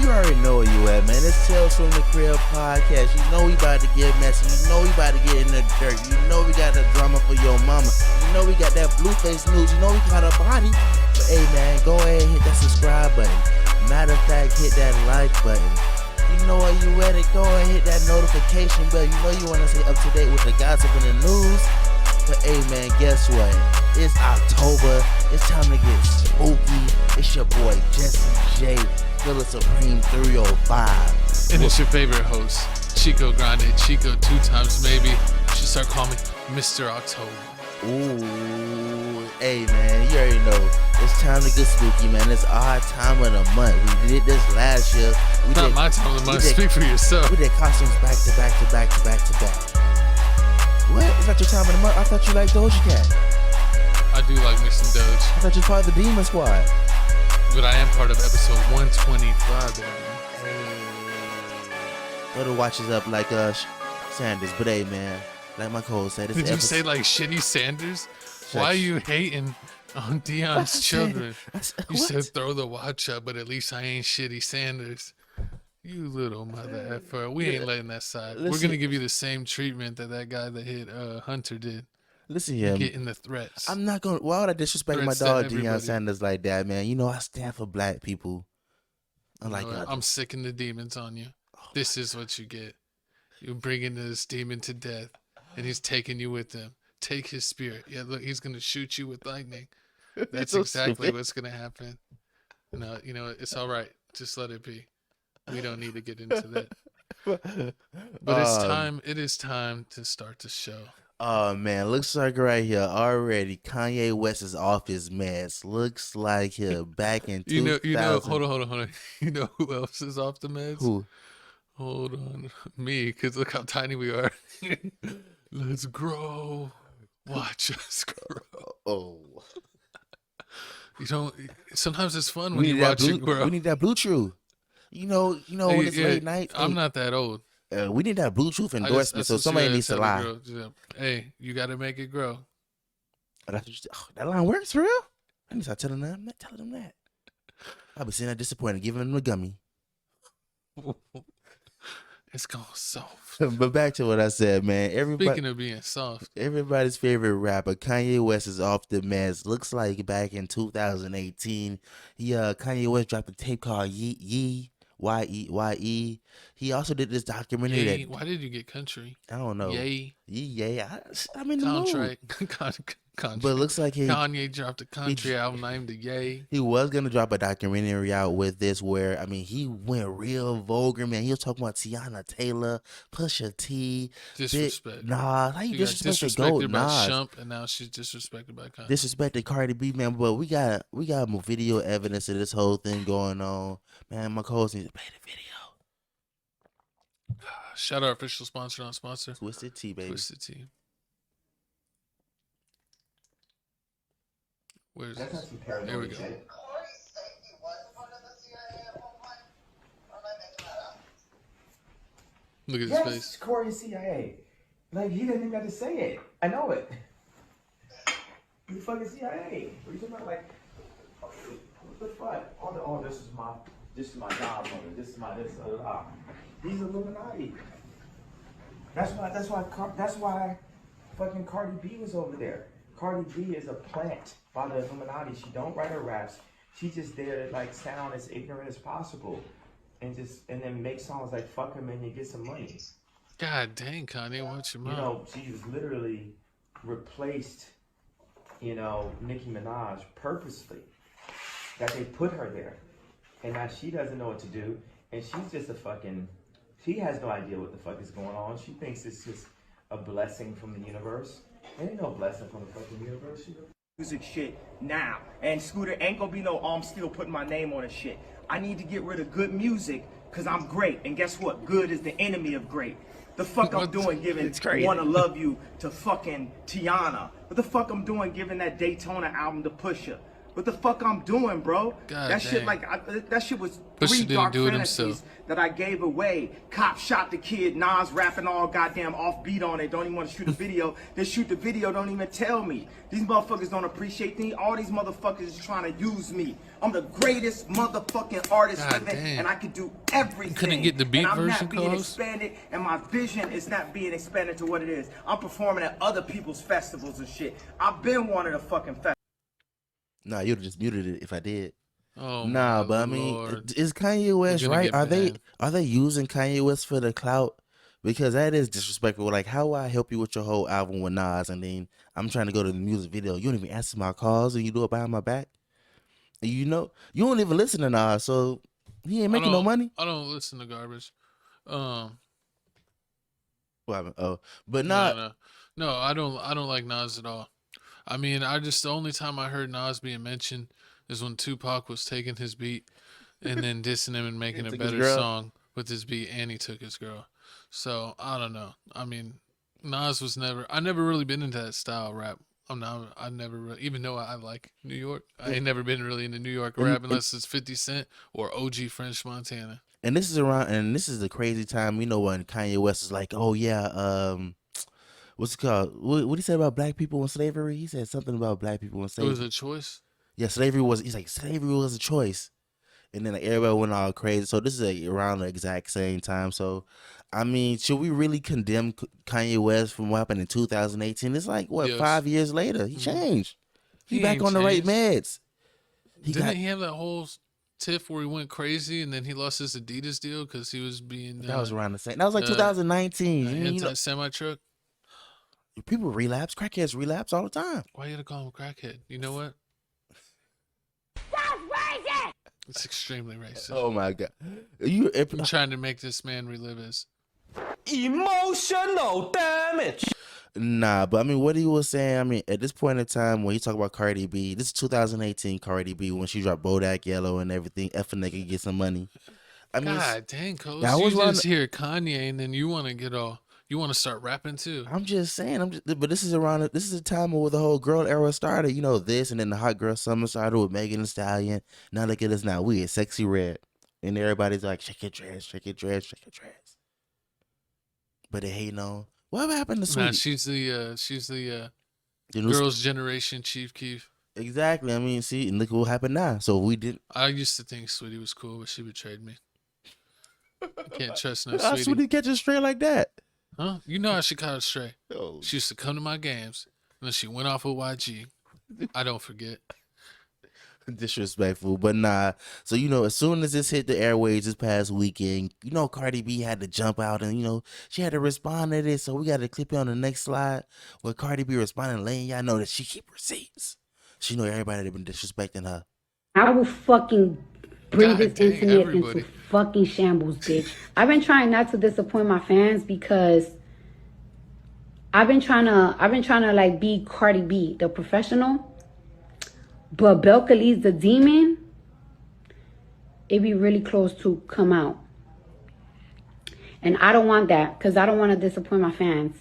already know where you at, man. It's Tales from the Crib podcast. You know we about to get messy. You know we about to get in the dirt. You know we got the drama for your mama. You know we got that Blueface news. You know we got a body. But hey, man, go ahead and hit that subscribe button. Matter of fact, hit that like button. You know where you at it. Go ahead and hit that notification bell. You know you want to stay up to date with the gossip and the news. But hey, man, guess what? It's October. It's time to get spooky. It's your boy, Jesse J. Philip Supreme 305. And it's your favorite host, Chico Grande. Chico 2 times maybe. You should start calling me Mr. October. Ooh, hey man, you already know. It's time to get spooky, man. It's our time of the month. We did this last year. Not my time of the month. Speak for yourself. We did costumes back to back to back to back to back. What? Is that your time of the month? I thought you liked Doja Cat. I do like me some Doge. I thought you were part of the Demon Squad. But I am part of episode 125, baby. Hey. Little watches up like Sanders, but hey, man, like my co-host said, did you say like shitty Sanders? Why are you hating on Deion's children? You said throw the watch up, but at least I ain't shitty Sanders. You little mother effer. We ain't letting that side. Listen, we're gonna give you the same treatment that guy that hit Hunter did. Listen here. Getting the threats. I'm not going to... Why would I disrespect my dog, Deion Sanders, like that, man? You know, I stand for black people. I'm sicking the demons on you. This is what you get. You're bringing this demon to death, and he's taking you with him. Take his spirit. Yeah, look, he's going to shoot you with lightning. That's so exactly stupid. What's going to happen. No, you know, it's all right. Just let it be. We don't need to get into that. But it's time. It is time to start the show. Oh man, looks like right here already Kanye West is off his mask. Looks like he's back in 2000. You know, hold on. You know who else is off the meds? Who? Hold on. Me, because look how tiny we are. Let's grow. Watch us grow. Oh. You don't, sometimes it's fun when you watch it grow. We need that Blue Chew. You know, when it's late night. I'm not that old. We need that Bluetooth endorsement, so somebody needs to lie. Hey, you got to make it grow. That line works for real? I need to start telling them. I'm not telling them that. I'll be sitting there disappointed, giving them a gummy. It's gone soft. But back to what I said, man. Speaking of being soft, everybody's favorite rapper, Kanye West, is off the mess. Looks like back in 2018, Kanye West dropped a tape called Ye. Y-E. He also did this documentary. Why did you get country? I don't know. Yay. I'm in the mood. Country. But it looks like Kanye dropped a country album named Yay. He was going to drop a documentary out with this where, I mean, he went real vulgar, man. He was talking about Tiana Taylor, Pusha T. Disrespect. Nas. How you disrespected by Shump, and now she's disrespected by Kanye. Disrespected Cardi B, man. But we got more video evidence of this whole thing going on. Man, my co-host needs to play the video. Shout out our official sponsor, not sponsor. Twisted Tea, baby. Twisted Tea. Where's this? There we go. Look at his face. Yes, Corey CIA. Like, he didn't even have to say it. I know it. You fucking CIA. What are you talking about? Like, what the fuck? This is my godmother. This is my this. He's Illuminati. That's why fucking Cardi B was over there. Cardi B is a plant by the Illuminati. She don't write her raps. She's just there to like sound as ignorant as possible, and then make songs like "fuck him" and you get some money. God dang, Kanye, watch your mouth. You know, she was literally replaced. You know, Nicki Minaj purposely. That they put her there, and now she doesn't know what to do, and she's just a fucking. She has no idea what the fuck is going on. She thinks it's just a blessing from the universe. There ain't no blessing from the fucking universe. Music shit now. And Scooter ain't gonna be no, I'm still putting my name on the shit. I need to get rid of good music because I'm great. And guess what? Good is the enemy of great. The fuck I'm doing giving Wanna Love You to fucking Tiana. What the fuck I'm doing giving that Daytona album to Pusha. what the fuck I'm doing, bro. God that shit, dang. that shit was Pusha 3 dark didn't do it fantasies himself. that I gave away. Cop shot the kid, Nas rapping all goddamn offbeat on it. Don't even want to shoot a video. They shoot the video, don't even tell me. These motherfuckers don't appreciate me. All these motherfuckers is trying to use me. I'm the greatest motherfucking artist God living, damn. and I can do everything. Couldn't get the beat and I'm version, not being Carlos? expanded, and my vision is not being expanded to what it is. I'm performing at other people's festivals and shit. I've been wanting a fucking festival. Nah, you'd have just muted it if I did. Oh Nah, my but I mean, Lord. is Kanye West gonna right? get Are they using Kanye West for the clout? Because that is disrespectful. Like, how will I help you with your whole album with Nas, and then I'm trying to go to the music video? You don't even answer my calls, and you do it behind my back. And you know, you don't even listen to Nas, so he ain't making no money. I don't listen to garbage. Well, but not. No, I don't like Nas at all. I mean, the only time I heard Nas being mentioned is when Tupac was taking his beat and then dissing him and making a better song with his beat, and he took his girl. So I don't know. I mean, Nas was I never really been into that style rap. I never really, even though I like New York, I ain't never been really into New York rap unless it's 50 Cent or OG French Montana. And this is the crazy time, you know, when Kanye West is like, oh yeah, what's it called? What did he say about black people and slavery? He said something about black people and slavery. It was a choice? Yeah, slavery was a choice. And then like, everybody went all crazy. So this is like, around the exact same time. So, I mean, should we really condemn Kanye West from what happened in 2018? It's like, what, 5 years later? He changed. He back on the right meds. Didn't he have that whole tiff where he went crazy and then he lost his Adidas deal because he was being... that was around the same. That was like 2019. Anti-semi-truck? People relapse. Crackheads relapse all the time. Why you gotta call him crackhead? You know what? That's racist! It's extremely racist. Oh my God. I'm trying to make this man relive his emotional damage. Nah, but I mean, what he was saying, I mean, at this point in time, when you talk about Cardi B, this is 2018 Cardi B, when she dropped Bodak Yellow and everything, F a nigga get some money. I mean, God dang, Coach. You just hear Kanye and then you want to get all... You want to start rapping too? I'm just saying. But this is the time where the whole girl era started. You know, this, and then the hot girl summer started with Megan Thee Stallion. Now look at us now. We at Sexy Red, and everybody's like, shake your dress, shake your dress, shake your dress. But they hating on what happened to Sweetie. Nah, she's the girls' generation Chief Keef. Exactly. I mean, see, and look what happened now. So we did. I used to think Sweetie was cool, but she betrayed me. I can't trust no How Sweetie. Sweetie catch it straight like that? Huh? You know how she caught it straight. Oh. She used to come to my games, and then she went off with YG. I don't forget. Disrespectful, but nah. So, you know, as soon as this hit the airwaves this past weekend, you know, Cardi B had to jump out and, you know, she had to respond to this. So we got to clip you on the next slide where Cardi B responding, letting y'all know that she keep receipts. She know everybody that been disrespecting her. I will fucking bring this internet into fucking shambles, bitch. I've been trying not to disappoint my fans because I've been trying to like be Cardi B, the professional. But Belcalis, the demon, it be really close to come out. And I don't want that because I don't want to disappoint my fans.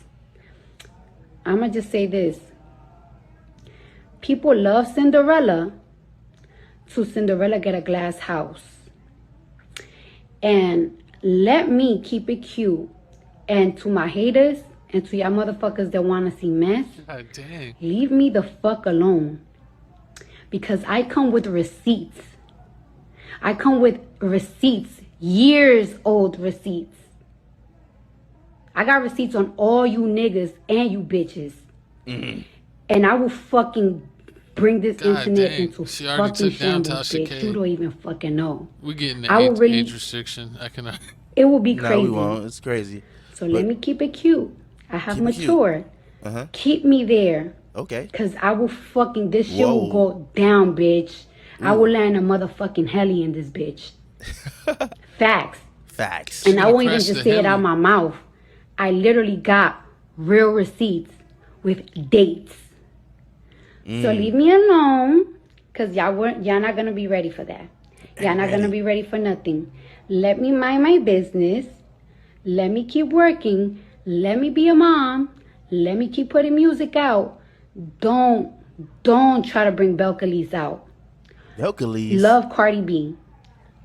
I'm going to just say this. People love Cinderella to Cinderella get a glass house. And let me keep it cute. And to my haters and to y'all motherfuckers that want to see mess, God dang. Leave me the fuck alone. Because I come with receipts. I come with receipts. Years old receipts. I got receipts on all you niggas and you bitches. Mm-hmm. And I will fucking bring this internet into fucking shambles, bitch. You don't even fucking know. We're getting the age restriction. I cannot. It will be crazy. No, we won't. It's crazy. So let me keep it cute. I have matured. Keep me there. Okay. Cause I will fucking, this shit will go down, bitch. I will land a motherfucking heli in this bitch. Facts. Facts. And I won't even just say it out my mouth. I literally got real receipts with dates. So leave me alone. Cause y'all not gonna be ready for that. Y'all not gonna be ready for nothing. Let me mind my business. Let me keep working. Let me be a mom. Let me keep putting music out. Don't try to bring Belcalis out. Belcalis. Love Cardi B.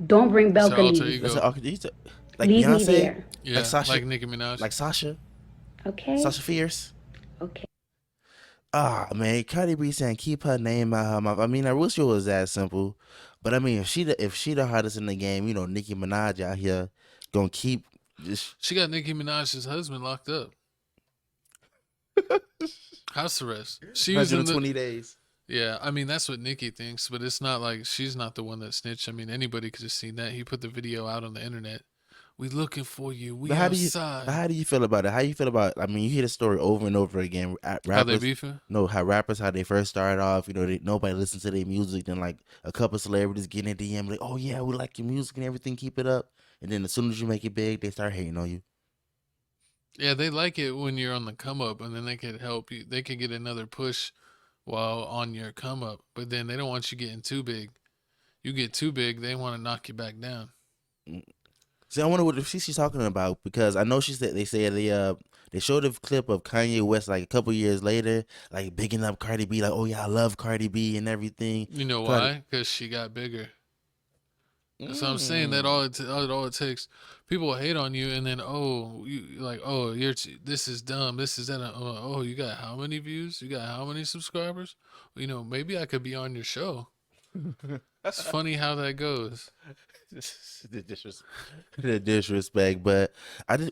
Don't bring It's her alter Belcalis. ego. Like Leave me Beyonce, there. Yeah, like Sasha, like Nicki Minaj. like Sasha, Okay. Sasha Fierce. Okay. Ah man, Cardi B saying keep her name out her mouth. I mean, I wish it was that simple, but I mean, if she the hottest in the game, you know, Nicki Minaj out here gonna keep just. She got Nicki Minaj's husband locked up. House arrest. She was in 120 days. Yeah, I mean that's what Nicki thinks, but it's not like she's not the one that snitched. I mean anybody could have seen that. He put the video out on the internet. We looking for you. We outside. How do you feel about it? How you feel about? I mean, you hear the story over and over again. Rappers, How they beefing? No, how rappers how they first started off. You know, nobody listens to their music. Then like a couple celebrities getting in DM like, oh yeah, we like your music and everything. Keep it up. And then as soon as you make it big, they start hating on you. Yeah, they like it when you're on the come up, and then they can help you. They can get another push while on your come up, but then they don't want you getting too big. You get too big, they want to knock you back down. See, I wonder what she's talking about, because I know she said they showed a clip of Kanye West like a couple years later, like bigging up Cardi B, like, oh yeah, I love Cardi B and everything. You know why? Because she got bigger. So I'm saying that all it takes. People hate on you, and then this is dumb, this is that. Oh, you got how many views? You got how many subscribers? Well, you know, maybe I could be on your show. It's funny how that goes. The disrespect, but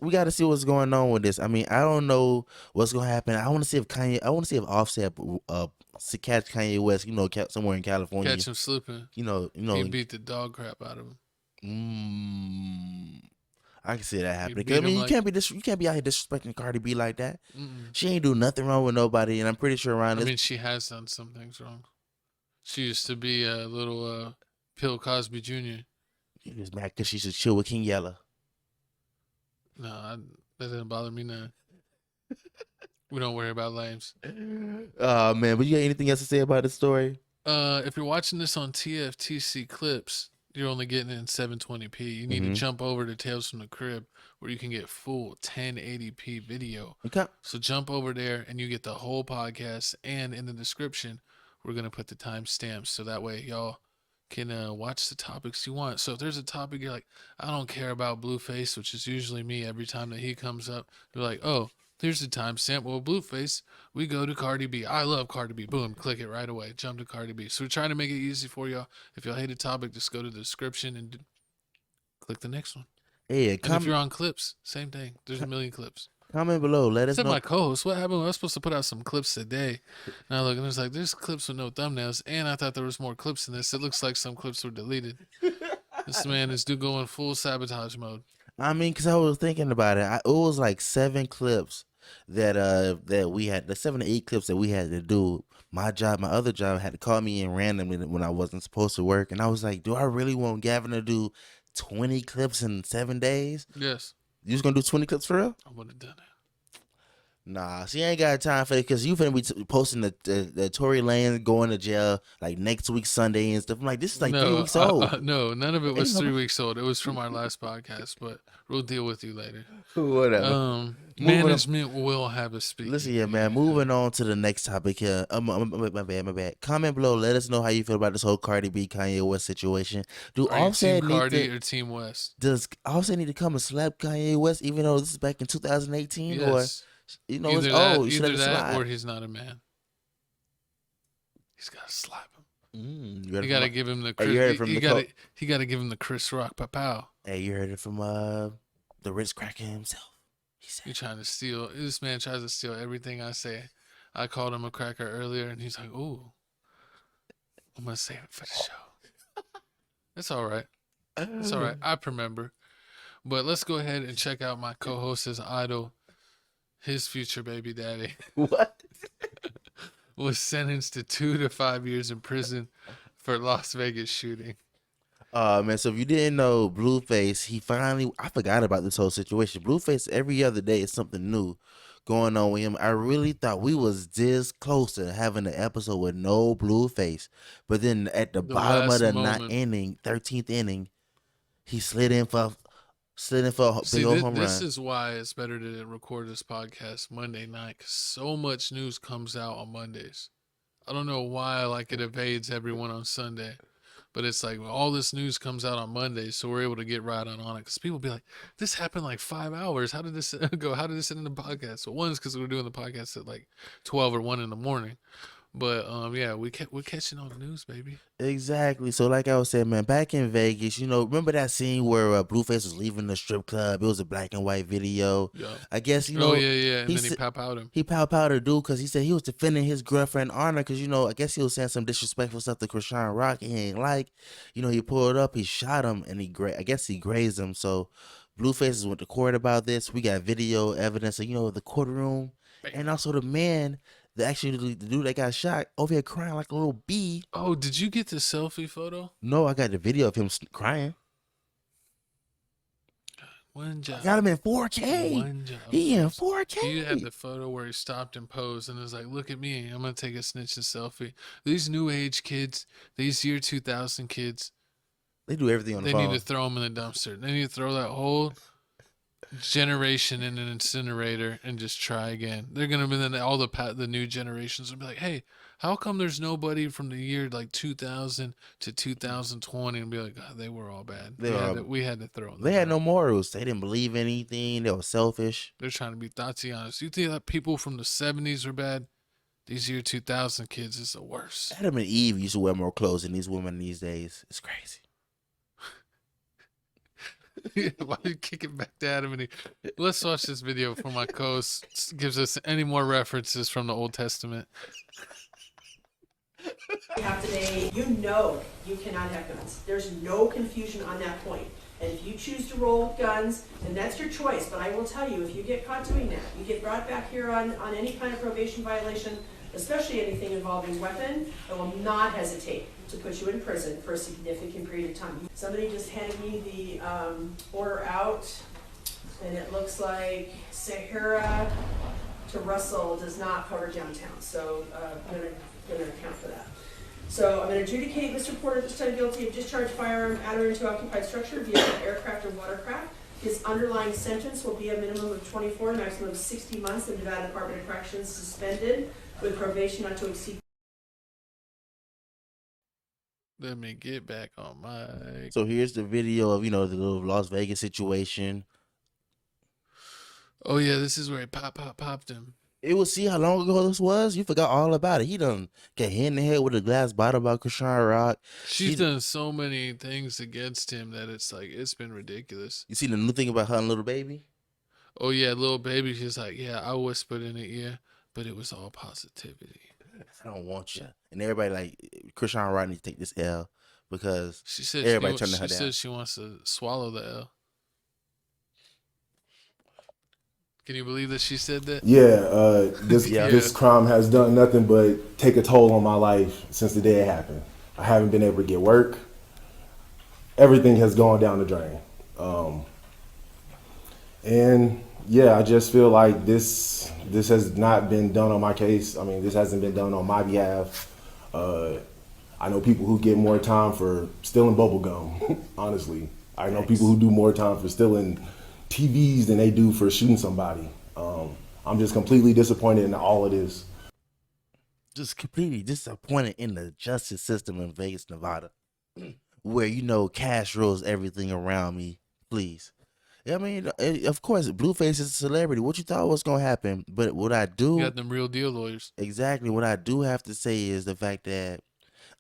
we got to see what's going on with this. I mean, I don't know what's gonna happen. I want to see if Offset catch Kanye West, you know, somewhere in California, Catch him slipping. You know, he beat the dog crap out of him. I can see that happening. I mean, you can't be out here disrespecting Cardi B like that. She ain't do nothing wrong with nobody, and I'm pretty sure around this. I mean, she has done some things wrong. She used to be a little Bill Cosby Jr. You just mad because she should chill with King Yella. No, that doesn't bother me none. We don't worry about lames. Oh man, but you got anything else to say about the story? If you're watching this on TFTC clips, you're only getting it in 720p. You need to jump over to Tales from the Crib, where you can get full 1080p video. Okay. So jump over there and you get the whole podcast, and in the description we're gonna put the timestamps, so that way y'all can watch the topics you want. So if there's a topic you're like, I don't care about Blueface, which is usually me every time that he comes up, you're like, oh, here's the timestamp. Well, Blueface, we go to Cardi B. I love Cardi B. Boom, click it right away. Jump to Cardi B. So we're trying to make it easy for y'all. If y'all hate a topic, just go to the description and click the next one. Yeah, and if you're on clips, same thing. There's a million clips. Comment below. Let us know. My co-host, what happened? I was supposed to put out some clips today. And I look, and it's like, there's clips with no thumbnails. And I thought there was more clips in this. It looks like some clips were deleted. This man is going full sabotage mode. I mean, because I was thinking about it. It was like 7 clips that we had, the 7 to 8 clips that we had to do. My other job had to call me in randomly when I wasn't supposed to work. And I was like, do I really want Gavin to do 20 clips in 7 days? Yes. You was going to do 20 clips for real? I would have done it. Nah, she ain't got time for it, because you finna be posting the Tory Lanez going to jail like next week Sunday and stuff. I'm like, this is like 3 weeks old. No, none of it was 3 weeks old. It was from our last podcast, but we'll deal with you later. Whatever. Management will have a speak. Listen here, man. Moving on to the next topic here. My bad. Comment below. Let us know how you feel about this whole Cardi B, Kanye West situation. Are you Team Cardi or Team West? Does Offset need to come and slap Kanye West, even though this is back in 2018? Yes. Or, you know, either it's that, old. either that or he's not a man. He's got to slap him. You got to give him the Chris. He got to give him the Chris Rock pow. Hey, you heard it from the Ritz cracker himself. You're trying to steal. This man tries to steal everything I say. I called him a cracker earlier, and he's like, "Ooh, I'm gonna save it for the show." It's all right. It's all right. I remember. But let's go ahead and check out my co-host's idol. His future baby daddy. What? Was sentenced to 2 to 5 years in prison for Las Vegas shooting. Man, so if you didn't know, Blueface, I forgot about this whole situation. Blueface, every other day is something new going on with him. I really thought we was this close to having an episode with no Blueface. But then at the bottom of the 13th inning, he slid in for a big old home run. This is why it's better to record this podcast Monday night, because so much news comes out on Mondays. I don't know why it evades everyone on Sunday. But it's like all this news comes out on Monday, so we're able to get right on it. Because people be like, this happened like 5 hours. How did this go? How did this end in the podcast? So one is because we're doing the podcast at like 12 or 1 in the morning. But yeah, we're catching all the news, baby. Exactly. So like I was saying, man, back in Vegas, remember that scene where Blueface was leaving the strip club? It was a black and white video. Yeah. I guess Oh yeah. And then he pow powed him. He pow powed a dude because he said he was defending his girlfriend honor because I guess he was saying some disrespectful stuff to Krishan Rock he ain't like. He pulled up, he shot him, and I guess he grazed him. So Blueface went to court about this. We got video evidence of the courtroom, and also the man. The dude that got shot over here crying like a little bee. Oh, did you get the selfie photo? No, I got the video of him crying. One job. I got him in 4K. One job. He in 4K. You had the photo where he stopped and posed and was like, look at me. I'm going to take a snitching selfie. These new age kids, these year 2000 kids. They do everything on the phone. They need to throw them in the dumpster. They need to throw that whole generation in an incinerator and just try again. They're gonna be then all the new generations will be like, hey, how come there's nobody from the year like 2000 to 2020 and be like, oh, they were all bad. We had to throw them. They had no morals. They didn't believe anything. They were selfish. They're trying to be Tatianas. You think that people from the 70s were bad? These year 2000 kids is the worst. Adam and Eve used to wear more clothes than these women these days. It's crazy. Why are you kicking back to Adam and Eve? Let's watch this video before my co-host gives us any more references from the Old Testament. You have today, you know you cannot have guns. There's no confusion on that point. And if you choose to roll guns, then that's your choice. But I will tell you, if you get caught doing that, you get brought back here on any kind of probation violation, especially anything involving weapon, I will not hesitate to put you in prison for a significant period of time. Somebody just handed me the order out, and it looks like Sahara to Russell does not cover downtown, so I'm gonna account for that. So I'm gonna adjudicate Mr. Porter this time guilty of discharge firearm at or into occupied structure via aircraft or watercraft. His underlying sentence will be a minimum of 24, maximum of 60 months in Nevada Department of Corrections, suspended with probation not to exceed. Let me get back on my. So here's the video of the little Las Vegas situation. Oh yeah, this is where he popped him. It was, see how long ago this was? You forgot all about it. He done got hit in the head with a glass bottle by Krishan Rock. She's done so many things against him that it's been ridiculous. You see the new thing about her and Little Baby? Oh yeah, Little Baby. She's like, yeah, I whispered in her ear, but it was all positivity. I don't want you. And everybody like Krishan Rock needs to take this L because she said everybody turning her down. She said she wants to swallow the L. Can you believe that she said that? Yeah, this crime has done nothing but take a toll on my life since the day it happened. I haven't been able to get work. Everything has gone down the drain. And yeah, I just feel like this has not been done on my case. I mean, this hasn't been done on my behalf. I know people who get more time for stealing bubble gum, honestly. I know people who do more time for stealing TVs than they do for shooting somebody. I'm just completely disappointed in all of this. Just completely disappointed in the justice system in Vegas, Nevada, where cash rules everything around me. Please. I mean, of course, Blueface is a celebrity. What you thought was gonna happen? But what I do, you got them real deal lawyers. Exactly. What I do have to say is the fact that,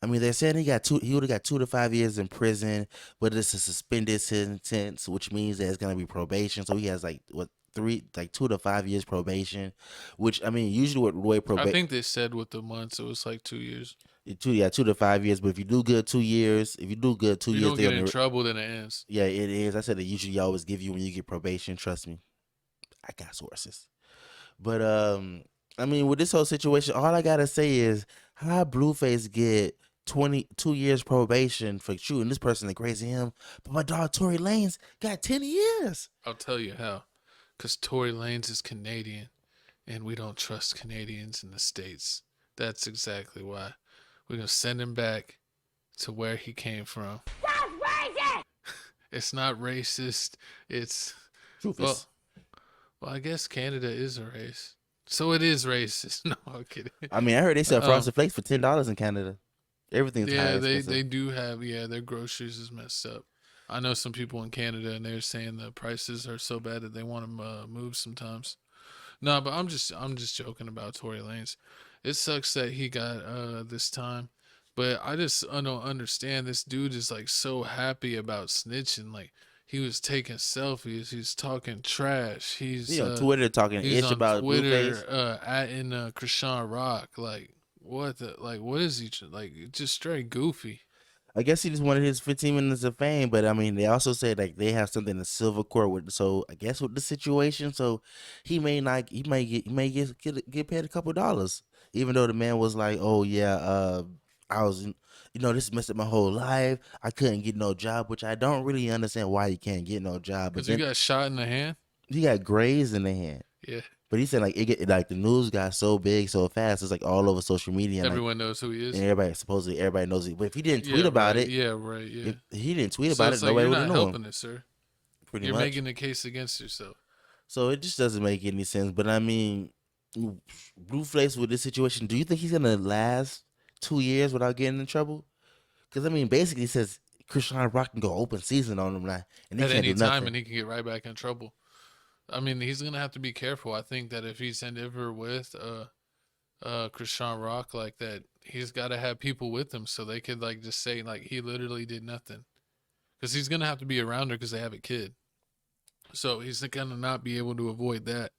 I mean, they're saying he would have got 2 to 5 years in prison, but it's a suspended sentence, which means that it's gonna be probation. So he has 2 to 5 years probation, which, I mean, usually with the way probation. I think they said with the months it was like 2 years. 2 to 5 years, but if you do good 2 years, you don't get in trouble, then it ends. Yeah, it is. I said they usually always give you when you get probation. Trust me, I got sources. But I mean, with this whole situation, all I gotta say is, how Blueface get 22 years probation for shooting this person and grazing him, but my dog Tory Lanez got 10 years. I'll tell you how. Because Tory Lanez is Canadian, and we don't trust Canadians in the States. That's exactly why. We're going to send him back to where he came from. That's racist! It's not racist. It's... Well, I guess Canada is a race. So it is racist. No, I'm kidding. I mean, I heard they sell Frosted Flakes for $10 in Canada. Everything's high. They do have their groceries is messed up. I know some people in Canada and they're saying the prices are so bad that they want to move sometimes. No, but I'm just joking about Tory Lanez. It sucks that he got this time, but I don't understand. This dude is like so happy about snitching. Like he was taking selfies. He's talking trash. He's on Twitter talking ish about Twitter, Blueface. at Krishan Rock. Like what is he like? Just straight goofy. I guess he just wanted his 15 minutes of fame, but I mean, they also said like they have something in silver court with. So I guess with the situation, so he may get paid a couple dollars, even though the man was like, oh yeah, I was, this messed up my whole life. I couldn't get no job, which I don't really understand why he can't get no job. Because he got shot in the hand. He got grazed in the hand. Yeah. But he said the news got so big so fast, it's like all over social media. And everyone knows who he is. And everybody knows it. But if he didn't tweet about it, if he didn't tweet about it, nobody would know him. You're not helping it, sir. You're making a case against yourself. So it just doesn't make any sense. But I mean, Blueface with this situation, do you think he's gonna last 2 years without getting in trouble? Because I mean, basically, it says Krishan Rock can go open season on him now, and at any time, and he can get right back in trouble. I mean, he's gonna have to be careful. I think that if he's ever with Krishan Rock like that, he's got to have people with him so they could like just say like he literally did nothing, because he's gonna have to be around her because they have a kid. So he's gonna not be able to avoid that.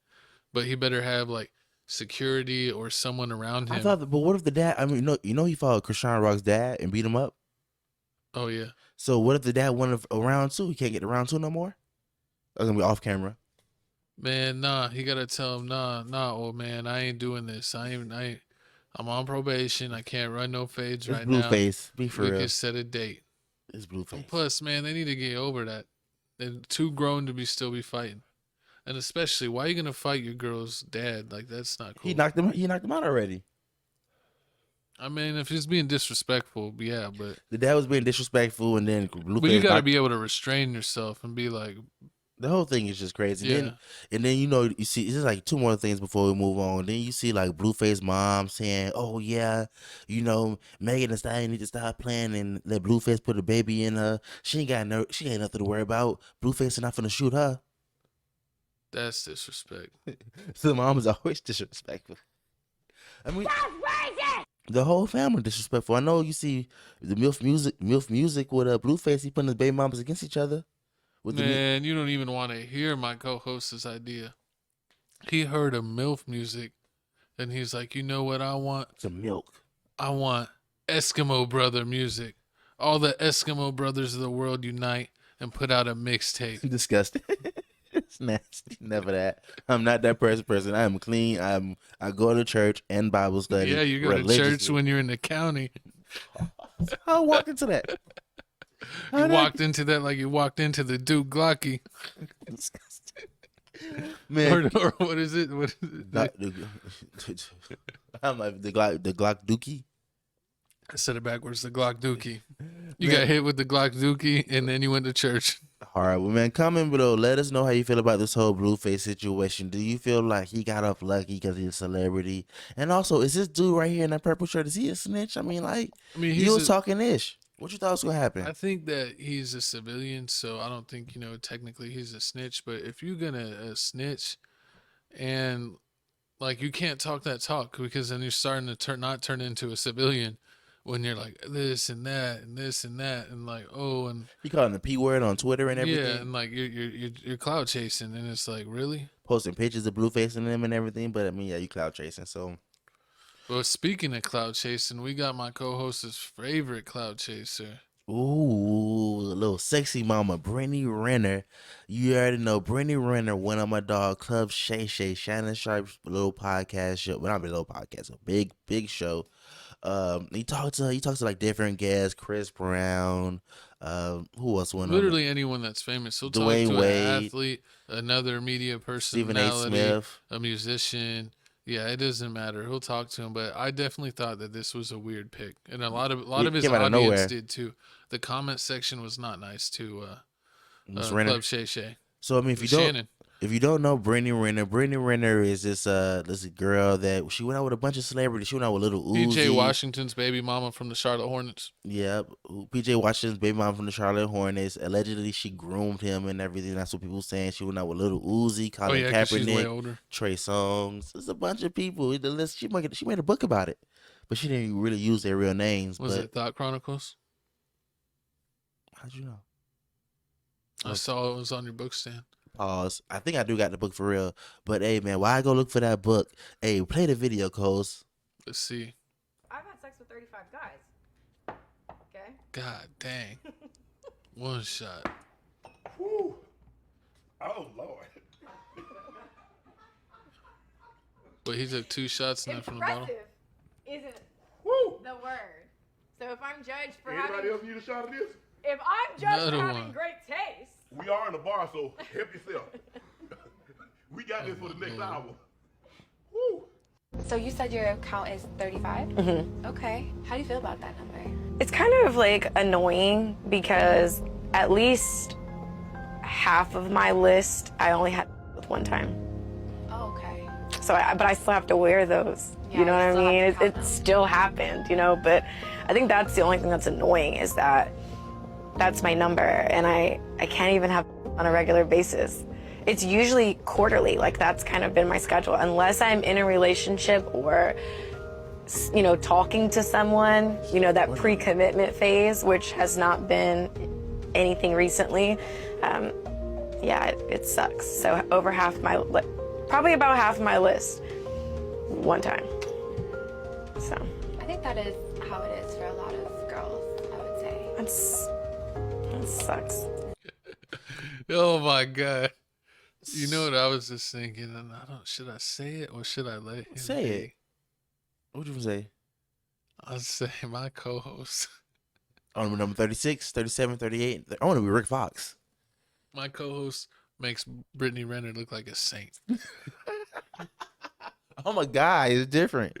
But he better have like security or someone around him. But what if the dad? I mean, he followed Krishan Rock's dad and beat him up. Oh yeah. So what if the dad wanted a round two? He can't get the round two no more. That's gonna be off camera. Man, nah, he gotta tell him, nah, old man, I ain't doing this. I'm on probation. I can't run no fades right now. Blueface, be for real. We can set a date. It's Blueface. And plus, man, they need to get over that. They're too grown to still be fighting. And especially, why are you gonna fight your girl's dad? Like that's not cool. He knocked him out already. I mean, if he's being disrespectful, yeah, but the dad was being disrespectful, and then Blueface. But you gotta be able to restrain yourself and be like. The whole thing is just crazy. Yeah. And then you see, it's just like two more things before we move on. Then you see like Blueface mom saying, "Oh yeah, Megan Thee Stallion need to stop playing and let Blueface put a baby in her. She ain't nothing to worry about. Blueface is not finna shoot her." That's disrespect. So the mom is always disrespectful. I mean, the whole family disrespectful. I know you see the MILF music with Blueface. He putting his baby mamas against each other. Man, you don't even want to hear my co-host's idea. He heard of MILF music, and he's like, you know what I want? Some milk. I want Eskimo brother music. All the Eskimo brothers of the world unite and put out a mixtape. Disgusting. It's nasty. Never that. I'm not that person. I am clean. I go to church and Bible study. Yeah, you go to church when you're in the county. I walk into that. You walked into that like you walked into the Duke Glocky. Man, or what is it? I'm like the Glock Dookie. I said it backwards. The Glock Dookie. You got hit with the Glock Dookie, and then you went to church. All right, well, man, comment below. Let us know how you feel about this whole Blueface situation. Do you feel like he got off lucky because he's a celebrity? And also, is this dude right here in that purple shirt, is he a snitch? I mean, he was talking ish. What you thought was gonna happen? I think that he's a civilian, so I don't think technically he's a snitch. But if you're gonna snitch, and like you can't talk that talk because then you're starting to not turn into a civilian when you're like this and that and this and that and like and you calling the P word on Twitter and everything. Yeah, and like you're cloud chasing, and it's like really posting pictures of Blueface and them and everything. But I mean, yeah, you cloud chasing, so. Well, speaking of cloud chasing, we got my co-host's favorite cloud chaser. Ooh, a little sexy mama, Brittany Renner. You already know Brittany Renner went on my dog Club Shannon Sharpe's little podcast show. Well, not a little podcast, a big show. He talks to like different guests, Chris Brown. Who else went on? Literally anyone that's famous. He'll talk to an athlete, another media personality, a musician. Yeah, it doesn't matter. He'll talk to him, but I definitely thought that this was a weird pick, and a lot of his audience did too. The comment section was not nice to Club Shay Shay. So I mean, if If you don't know Brittany Renner is this girl that she went out with a bunch of celebrities. She went out with Little Uzi. PJ Washington's baby mama from the Charlotte Hornets. Yep. PJ Washington's baby mama from the Charlotte Hornets. Allegedly, she groomed him and everything. That's what people saying. She went out with Little Uzi, Colin Kaepernick, Trey Songz. There's a bunch of people. The list. She made a book about it, but she didn't really use their real names. Was it Thought Chronicles? How'd you know? I saw it was on your book stand. Pause. I think I do got the book for real. But hey, man, why I go look for that book? Hey, play the video, Coles. Let's see. I've had sex with 35 guys. Okay. God dang. One shot. Woo. Oh Lord. But he took 2 shots now from the bottle. Impressive isn't Woo. the word. So if I'm judged for Anybody else need a shot of this? if I'm judged Another for having one. great taste, We are in the bar, so help yourself. We got this for the next hour. Woo. So you said your count is 35? Mm-hmm. Okay. How do you feel about that number? It's kind of like annoying because at least half of my list I only had with one time. Oh, okay. So, but I still have to wear those. Yeah, you know you what still I mean? have to count It them. still happened, you know. But I think that's the only thing that's annoying is that that's my number, and I can't even have on a regular basis. It's usually quarterly. Like that's kind of been my schedule, unless I'm in a relationship or, you know, talking to someone. You know, that pre-commitment phase, which has not been anything recently. Yeah, it sucks. So over half my, probably about half my list, one time. So. I think that is how it is for a lot of girls, I would say. That sucks. Oh my God. You know what I was just thinking, and should I say it or should I let him Say be? it. What you say? I'll say my co-host. On number 36, 37, 38. I want to be Rick Fox. My co-host makes Brittany Renner look like a saint. Oh my God, it's different.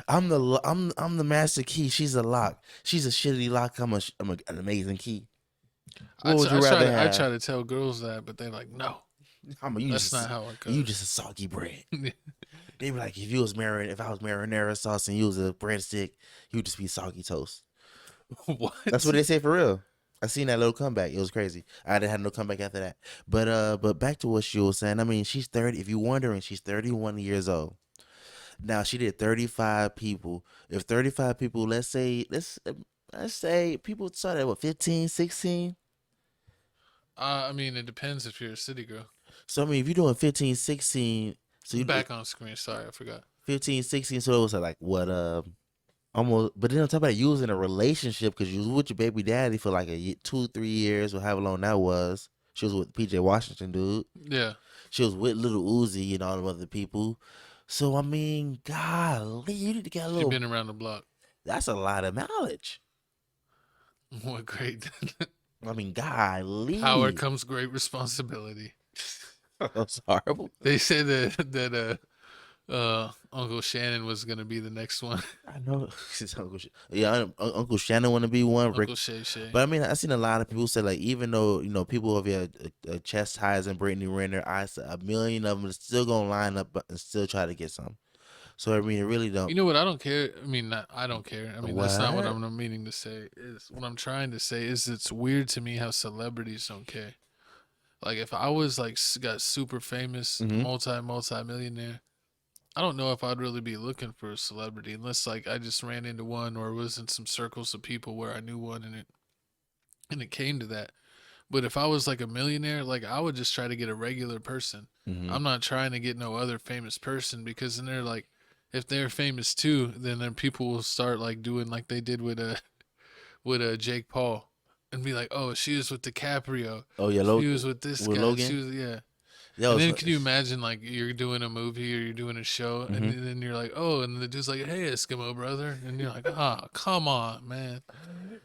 I'm the master key. She's a lock. She's a shitty lock. I'm an amazing key. What would you rather have? I try to tell girls that, but they're like, no. That's not how it goes. You just a soggy bread. They be like, if I was marinara sauce and you was a breadstick, you would just be soggy toast. What? That's what they say for real. I seen that little comeback. It was crazy. I didn't have no comeback after that. But back to what she was saying. I mean, she's 30. If you're wondering, she's 31 years old. Now she did 35 people. If 35 people, let's say people started at what, 15, 16? I mean, it depends if you're a city girl. So I mean, if you're doing 15, 16, so you Back on screen. Sorry, I forgot. 15, 16. So it was like what almost. But then on top of that, you was in a relationship because you was with your baby daddy for like 2-3 years or however long that was. She was with PJ Washington, dude. Yeah. She was with Little Uzi and all them other people. So I mean, golly, you need to get a little. You've been around the block. That's a lot of knowledge. What great. I mean, golly. Power comes great responsibility. That's horrible. They said that Uncle Shannon was gonna be the next one. I know. Uncle Shannon want to be one. Uncle Shay Shay. But I mean, I seen a lot of people say like, even though people over here chastising Brittany Renner, I said 1 million of them are still gonna line up and still try to get some. So I mean, it really don't. You know what? I don't care. I mean, I don't care. I mean, that's not what What? I'm meaning to say. Is what I'm trying to say is it's weird to me how celebrities don't care. Like if I was like got super famous, multi-millionaire, I don't know if I'd really be looking for a celebrity unless like I just ran into one or was in some circles of people where I knew one and it came to that. But if I was like a millionaire, like I would just try to get a regular person. I'm not trying to get no other famous person because then they're like, if they're famous too, then people will start like doing like they did with Jake Paul and be like, oh, she was with DiCaprio. Oh yeah, she was with this guy. Logan? She was, yeah. That And was- then can you imagine like you're doing a movie or you're doing a show and then you're like, oh, and the dude's like, hey, Eskimo brother, and you're like, come on, man.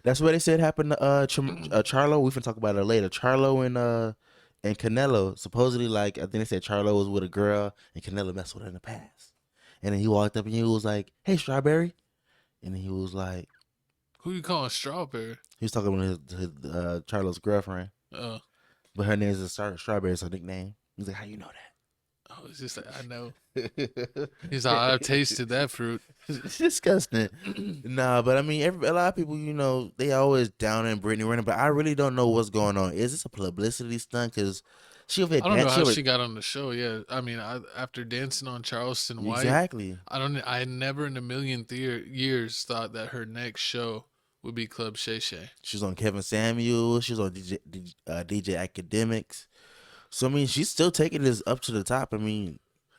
That's what they said happened to Charlo. We can talk about it later. Charlo and Canelo supposedly, like, I think they said Charlo was with a girl and Canelo messed with her in the past. And then he walked up and he was like, hey, Strawberry. And then he was like, Who you calling Strawberry? he was talking with his Charlo's girlfriend. Oh, But her name is Strawberry, is her nickname. He's like, how you know that? Oh, it's just like, I know. He's like, I've tasted that fruit. It's disgusting. Nah, but I mean, a lot of people, you know, they always down in Brittany Renner, but I really don't know what's going on. Is this a publicity stunt? Because I don't know how she got on the show. Yeah, I mean, after dancing on Charleston White, exactly. I never in a million years thought that her next show would be Club Shay Shay. She was on Kevin Samuels. She was on DJ Academics. So I mean, she's still taking this up to the top. I mean,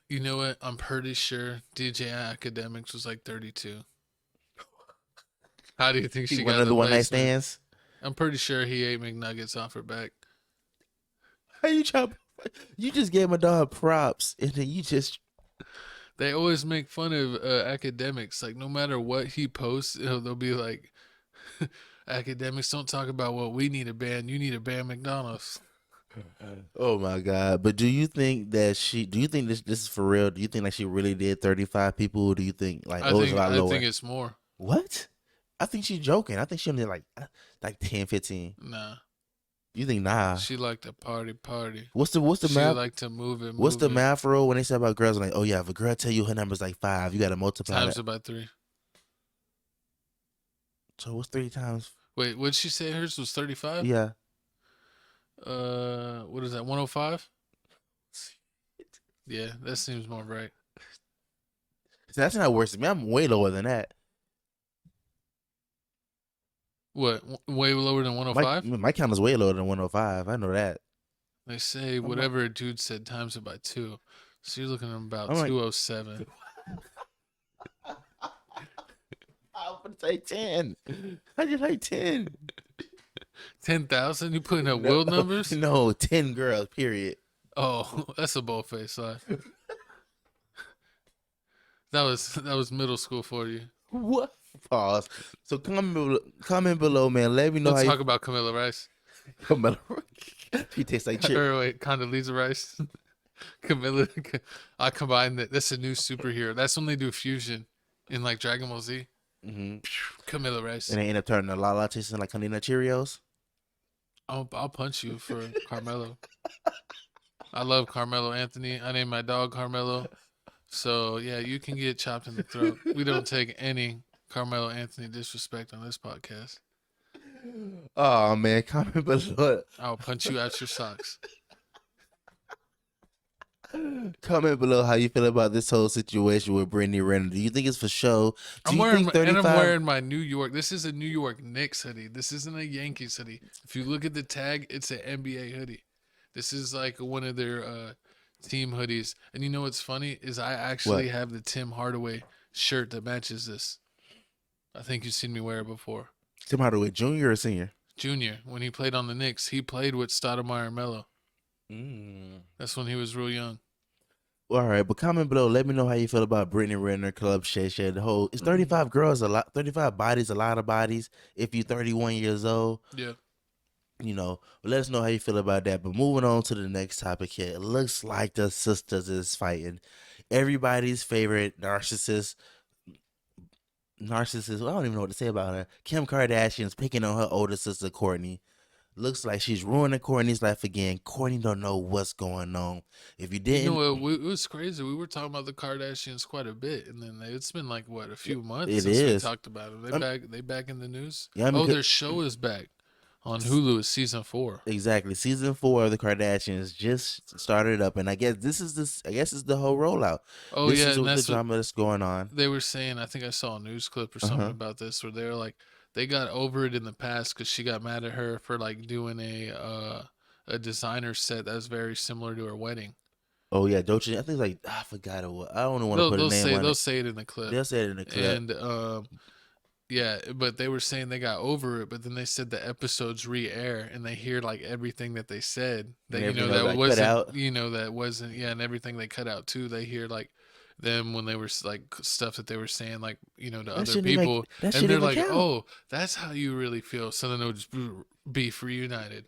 you know what? I'm pretty sure DJ Academics was like 32. How do you think she got another one night stands? I'm pretty sure he ate McNuggets off her back. How you try? You just gave my dog props, and then you just. They always make fun of Academics. Like no matter what he posts, they'll be like, "Academics, don't talk about what we need to ban. You need to ban McDonald's." Oh my God! But do you think that Do you think this is for real? Do you think like she really did 35 people? Or do you think like it was a lot lower? I think it's more. What? I think she's joking. I think she only did like 10, 15. Nah. You think nah? She like to party. What's the math? She like to move it. What's the math rule when they say about girls? Like, oh yeah, if a girl tell you her number's like 5, you got to multiply times that. it by 3. So what's 3 times? Wait, what'd she say hers was 35? Yeah. What is that? 105? Yeah, that seems more right. That's not worse than me. I'm way lower than that. What? Way lower than 105? My count is way lower than 105. I know that. They say whatever a dude said times it by 2. So you're looking at about 207. I would say 10. I just like 10. 10,000? You putting up world numbers? No, 10 girls, period. Oh, that's a bold-faced lie. That was middle school for you. What? Pause. So comment below, man. Let me know. Let's talk about Camilla Rice. Camilla Rice. She tastes like chip. Or wait, Condoleezza Rice. Camilla. I combine that. That's a new superhero. That's when they do fusion in like Dragon Ball Z. Mm-hmm. Camilla Rice. And they end up turning a Lala tasting like Honey Nut Cheerios. I'll punch you for Carmelo. I love Carmelo Anthony. I named my dog Carmelo. So yeah, you can get chopped in the throat. We don't take any Carmelo Anthony disrespect on this podcast. Oh man, comment below. I'll punch you out your socks. Comment below how you feel about this whole situation with Brittany Renner. Do you think it's for show? I'm wearing my New York. This is a New York Knicks hoodie. This isn't a Yankees hoodie. If you look at the tag, it's an NBA hoodie. This is like one of their team hoodies. And you know what's funny is I actually have the Tim Hardaway shirt that matches this. I think you've seen me wear it before. Tim Hardaway, junior or senior? Junior. When he played on the Knicks, he played with Stoudemire and Melo. That's when he was real young. All right, but comment below. Let me know how you feel about Brittany Renner, Club Shay Shay. The whole it's 35 girls, a lot. 35 bodies, a lot of bodies. If you're 31 years old, yeah, you know. But let us know how you feel about that. But moving on to the next topic here, it looks like the sisters is fighting. Everybody's favorite narcissist. Well, I don't even know what to say about her. Kim Kardashian's picking on her older sister Kourtney. Looks like she's ruining Kourtney's life again. Kourtney don't know what's going on. If you didn't, it was crazy. We were talking about the Kardashians quite a bit, and then it's been like what, a few months since we talked about it. They back in the news. Yeah, I mean, their show is back on Hulu. It's season 4. Exactly, season 4 of the Kardashians just started up, and I guess it's the whole rollout. Oh this yeah, is and that's the drama that's going on. They were saying, I think I saw a news clip or something about this, where they were like, they got over it in the past because she got mad at her for like doing a designer set that's very similar to her wedding. Oh yeah, don't you? I think like I forgot what. I don't want to put a name on it. They'll say it in the clip. They'll say it in the clip. And yeah, but they were saying they got over it, but then they said the episodes re-air and they hear like everything that they said that that wasn't and everything they cut out too. They hear like them when they were like stuff that they were saying like to other people, and they're like, oh, that's how you really feel. So then they'll just beef reunited,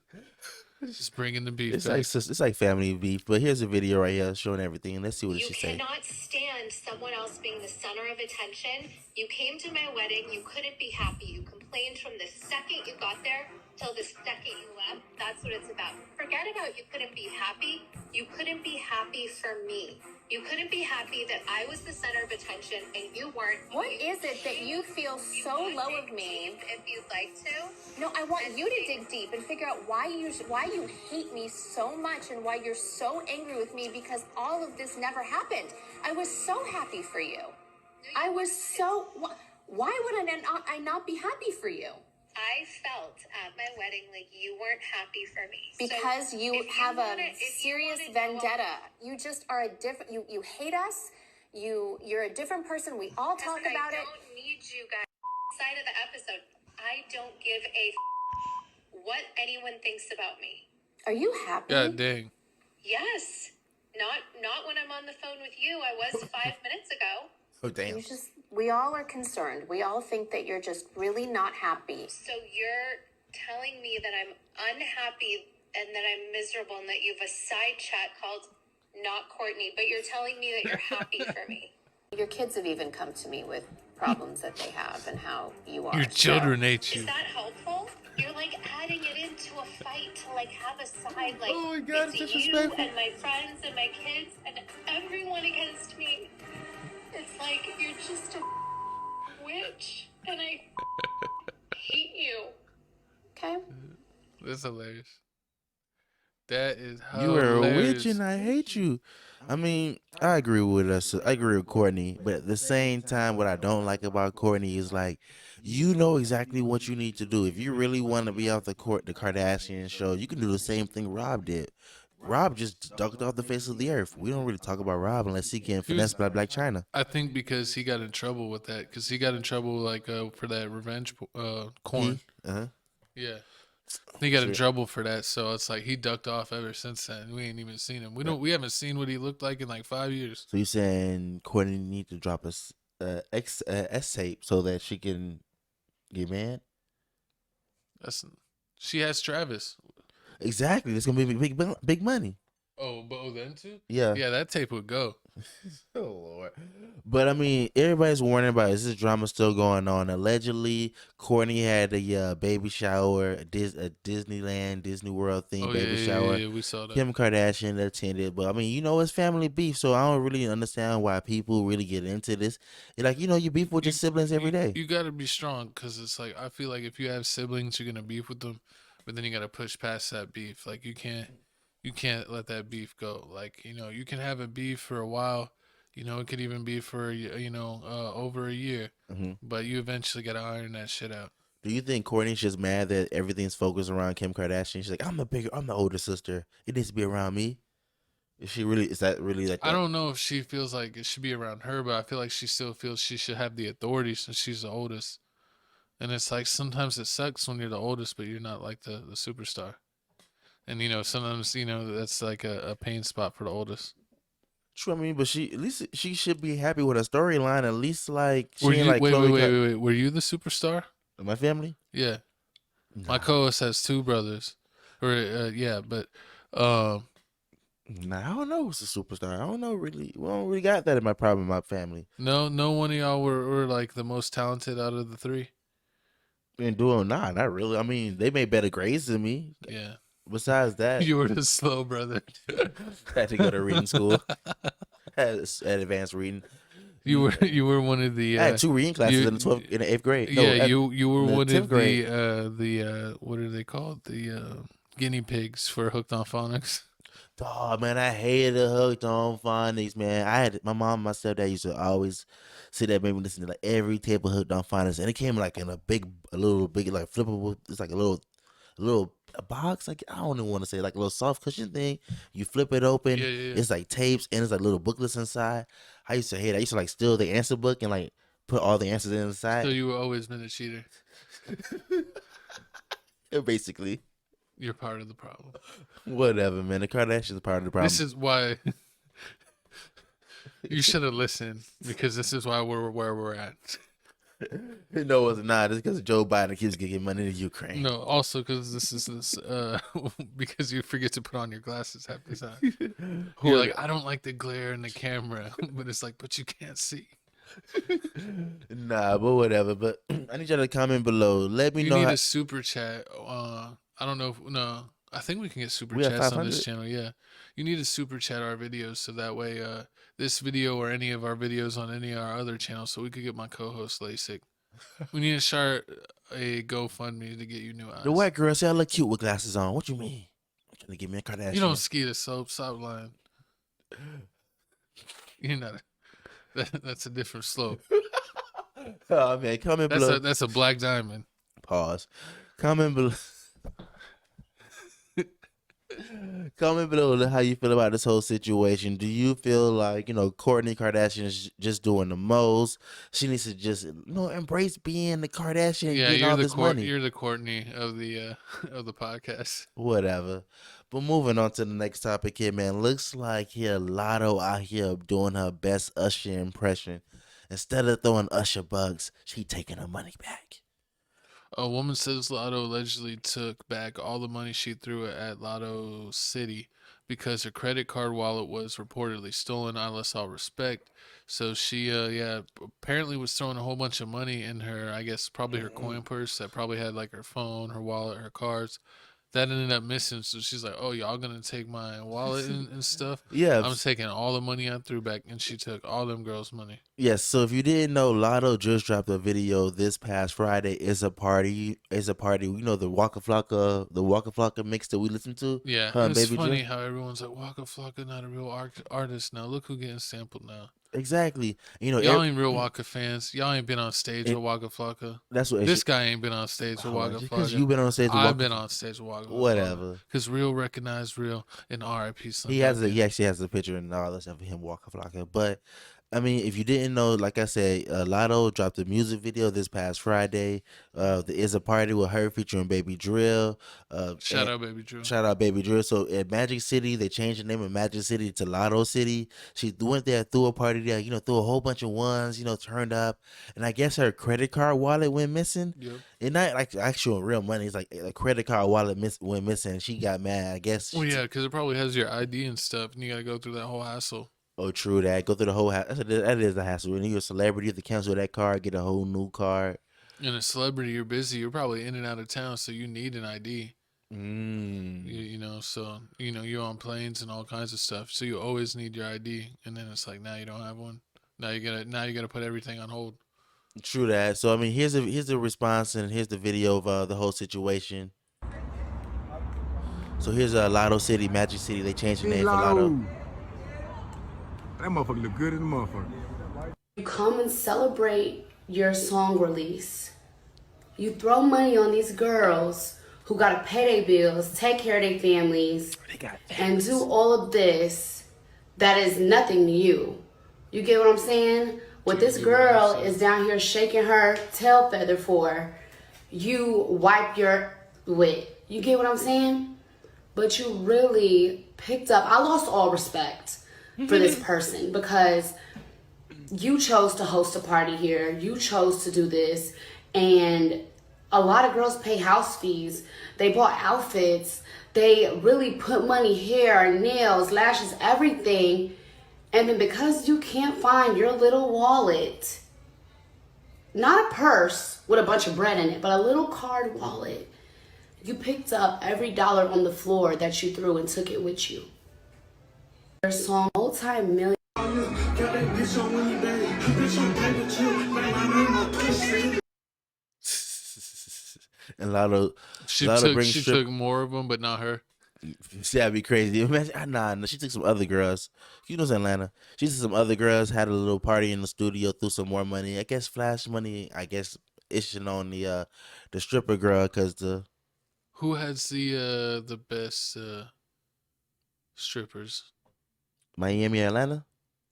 just bringing the beef. It's like family beef. But here's a video right here showing everything. Let's see what she said. You cannot stand someone else being the center of attention. You came to my wedding. You couldn't be happy. You complained from the second you got there. till the second you left. That's what it's about. Forget about you couldn't be happy. You couldn't be happy for me. You couldn't be happy that I was the center of attention and you weren't. What is it that you feel so low of me? If you'd like to. No, I want you to dig deep and figure out why you hate me so much and why you're so angry with me, because all of this never happened. I was so happy for you. I was so. Why would I not be happy for you? I felt at my wedding like you weren't happy for me. Because So you have a serious vendetta. You just are a different. You hate us. You're a different person. We all talk about it. I don't need you guys. Side of the episode, I don't give a what anyone thinks about me. Are you happy? God dang. Yes. Not when I'm on the phone with you. I was 5 minutes ago. Oh, damn. We all are concerned. We all think that you're just really not happy. So you're telling me that I'm unhappy and that I'm miserable and that you have a side chat called Not Kourtney, but you're telling me that you're happy for me. Your kids have even come to me with problems that they have and how you are. Your children hate you. Is that helpful? You're like adding it into a fight to like have a side, like Oh my God, it's it's you disrespectful. and my friends and my kids and everyone against me. It's like you're just a witch and I hate you. Okay. That's hilarious. That is You hilarious. are a witch and I hate you. I mean, I agree with us. I agree with Kourtney, but at the same time, what I don't like about Kourtney is like, you know exactly what you need to do. If you really want to be off the Kardashian show, you can do the same thing Rob did. Rob just ducked off the face of the earth. We don't really talk about Rob unless he getting finessed by Black China. I think because he got in trouble with that, because he got in trouble like for that revenge corn. Yeah. He got in trouble for that, so it's like he ducked off ever since then. We ain't even seen him. We haven't seen what he looked like in like 5 years. So you saying Kourtney need to drop a S tape so that she can get mad? She has Travis. Exactly. It's gonna be big money. Oh, but then too? Yeah. Yeah, that tape would go. Oh Lord. But I mean, everybody's warning about, is this drama still going on? Allegedly, Kourtney had a baby shower, a Disneyland, Disney World themed baby shower. Yeah, we saw that. Kim Kardashian attended, but I mean, it's family beef, so I don't really understand why people really get into this. Like, you beef with your siblings every day. You got to be strong, because it's like, I feel like if you have siblings, you're gonna beef with them, but then you got to push past that beef. Like, you can't let that beef go. Like, you can have a beef for a while. It could even be for, over a year. Mm-hmm. But you eventually got to iron that shit out. Do you think Kourtney's just mad that everything's focused around Kim Kardashian? She's like, I'm the older sister. It needs to be around me. Is that really like that? I don't know if she feels like it should be around her, but I feel like she still feels she should have the authority since she's the oldest. And it's like, sometimes it sucks when you're the oldest, but you're not like the superstar. And, sometimes, that's like a pain spot for the oldest. True, I mean, but at least she should be happy with her storyline. At least, like, she Wait. Khloe Were you the superstar? My family? Yeah. Nah. My co-host has two brothers. Yeah, but... Nah, I don't know who's the superstar. I don't know, really. We don't really got that in my family. No one of y'all were like, the most talented out of the three? And doing not really. I mean, they made better grades than me. Yeah. Besides that, You were the slow brother. had to go to reading school. had advanced reading. You were one of the. I had two reading classes in the 8th grade. No, Yeah, you were one of grade. the what are they called? The guinea pigs for Hooked on Phonics. Oh man, I hated Hooked on Phonics, man. My mom and my stepdad used to always sit there, maybe listen to like every tape of Hooked on Phonics, and it came like in a little big, like flippable. It's like a little box, like I don't even want to say, like a little soft cushion thing. You flip it open. Yeah. It's like tapes and it's like little booklets inside. I used to hate it. I used to like steal the answer book and like put all the answers inside. So you were always been a cheater. Basically. You're part of the problem. Whatever, man. The Kardashians are part of the problem. This is why you should have listened, because this is why we're where we're at. No, it's not. It's because Joe Biden keeps giving money to Ukraine. No, also because because you forget to put on your glasses half the time. You're like, I don't like the glare in the camera, but it's like, but you can't see. Nah, but whatever. But I need y'all to comment below. Let me You know. need a super chat. I don't know if I think we can get super chats on this channel. Yeah, you need a super chat our videos so that way this video or any of our videos on any of our other channels, so we could get my co-host LASIK. We need to start a GoFundMe to get you new eyes. The white girl say I look cute with glasses on. What you mean? I'm trying to get me a Kardashian. You don't ski the soap. Stop lying. You're not. That's a different slope. Oh man, comment below. That's a black diamond. Pause. Comment below. Comment below how you feel about this whole situation. Do you feel like, Kourtney Kardashian is just doing the most? She needs to just, embrace being the Kardashian. Yeah, you're the Kourtney of the podcast. Whatever. But moving on to the next topic here, man. Looks like here Latto out here doing her best Usher impression. Instead of throwing Usher bugs, she taking her money back. A woman says Latto allegedly took back all the money she threw at Latto City because her credit card wallet was reportedly stolen. I lost all respect. So she, apparently was throwing a whole bunch of money in her, I guess, probably her coin purse that probably had like her phone, her wallet, her cards. That ended up missing. So she's like, oh, y'all going to take my wallet and stuff? Yeah. I'm taking all the money I threw back. And she took all them girls' money. Yes, so if you didn't know, Latto just dropped a video this past Friday. It's a party. You know the Waka Flocka mix that we listened to? Yeah, it's funny how everyone's like, Waka Flocka not a real artist now. Look who getting sampled now. Exactly. Y'all ain't real Waka fans. Y'all ain't been on stage with Waka Flocka. That's what this guy ain't been on stage with Waka Flocka. Because you've been on stage with I've been on stage with Waka Flocka. Whatever. Because real recognize real and R.I.P. He actually has a picture and all this of him Waka Flocka. But I mean, if you didn't know, like I said, Latto dropped a music video this past Friday. There is a party with her featuring Baby Drill. Shout out Baby Drill. Shout out Baby Drill. So at Magic City, they changed the name of Magic City to Latto City. She went there, threw a party there, threw a whole bunch of ones, turned up. And I guess her credit card wallet went missing. Yep. And not like actual real money. It's like a credit card wallet went missing. And she got mad, I guess. Well, yeah, because it probably has your ID and stuff, and you got to go through that whole hassle. Oh, true that. Go through the whole hassle. That is the hassle. When you're a celebrity, you have to cancel that card, get a whole new card. And a celebrity, you're busy. You're probably in and out of town, so you need an ID. So you're on planes and all kinds of stuff. So you always need your ID. And then it's like now you don't have one. Now you gotta put everything on hold. True that. So I mean, here's the response and here's the video of the whole situation. So here's Latto City, Magic City. They changed the name for Latto. That motherfucker look good as a motherfucker. You come and celebrate your song release. You throw money on these girls who gotta pay their bills, take care of their families, and do all of this that is nothing to you. You get what I'm saying? What this girl is down here shaking her tail feather for, you wipe your wit. You get what I'm saying? But you really picked up. I lost all respect for this person because you chose to host a party here. You chose to do this. And a lot of girls pay house fees. They bought outfits. They really put money, hair, nails, lashes, everything. And then because you can't find your little wallet, not a purse with a bunch of bread in it, but a little card wallet, you picked up every dollar on the floor that you threw and took it with you. Your song, multi-million. And Latto, she took more of them, but not her. See, that'd be crazy. Imagine, nah, she took some other girls. You know, it's Atlanta. She took some other girls, had a little party in the studio, threw some more money. I guess flash money. I guess itching on the stripper girl because who has the best strippers? Miami or Atlanta?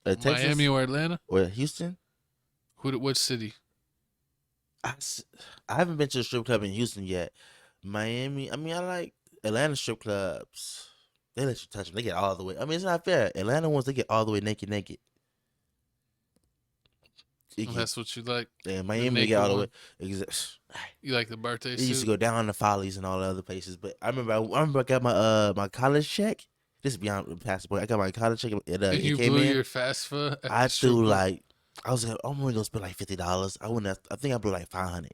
Texas? Miami or Atlanta? Or Houston? What city? I haven't been to a strip club in Houston yet. Miami, I mean, I like Atlanta strip clubs. They let you touch them. They get all the way. I mean, it's not fair. Atlanta ones, they get all the way naked. That's what you like? Yeah, Miami, they get all the way. You like the birthday suit? It used to go down to Follies and all the other places. But I remember I got my college check. This is beyond the passport. I got my college check. You blew your FAFSA? I threw like I'm only gonna spend like $50. I think I blew like $500.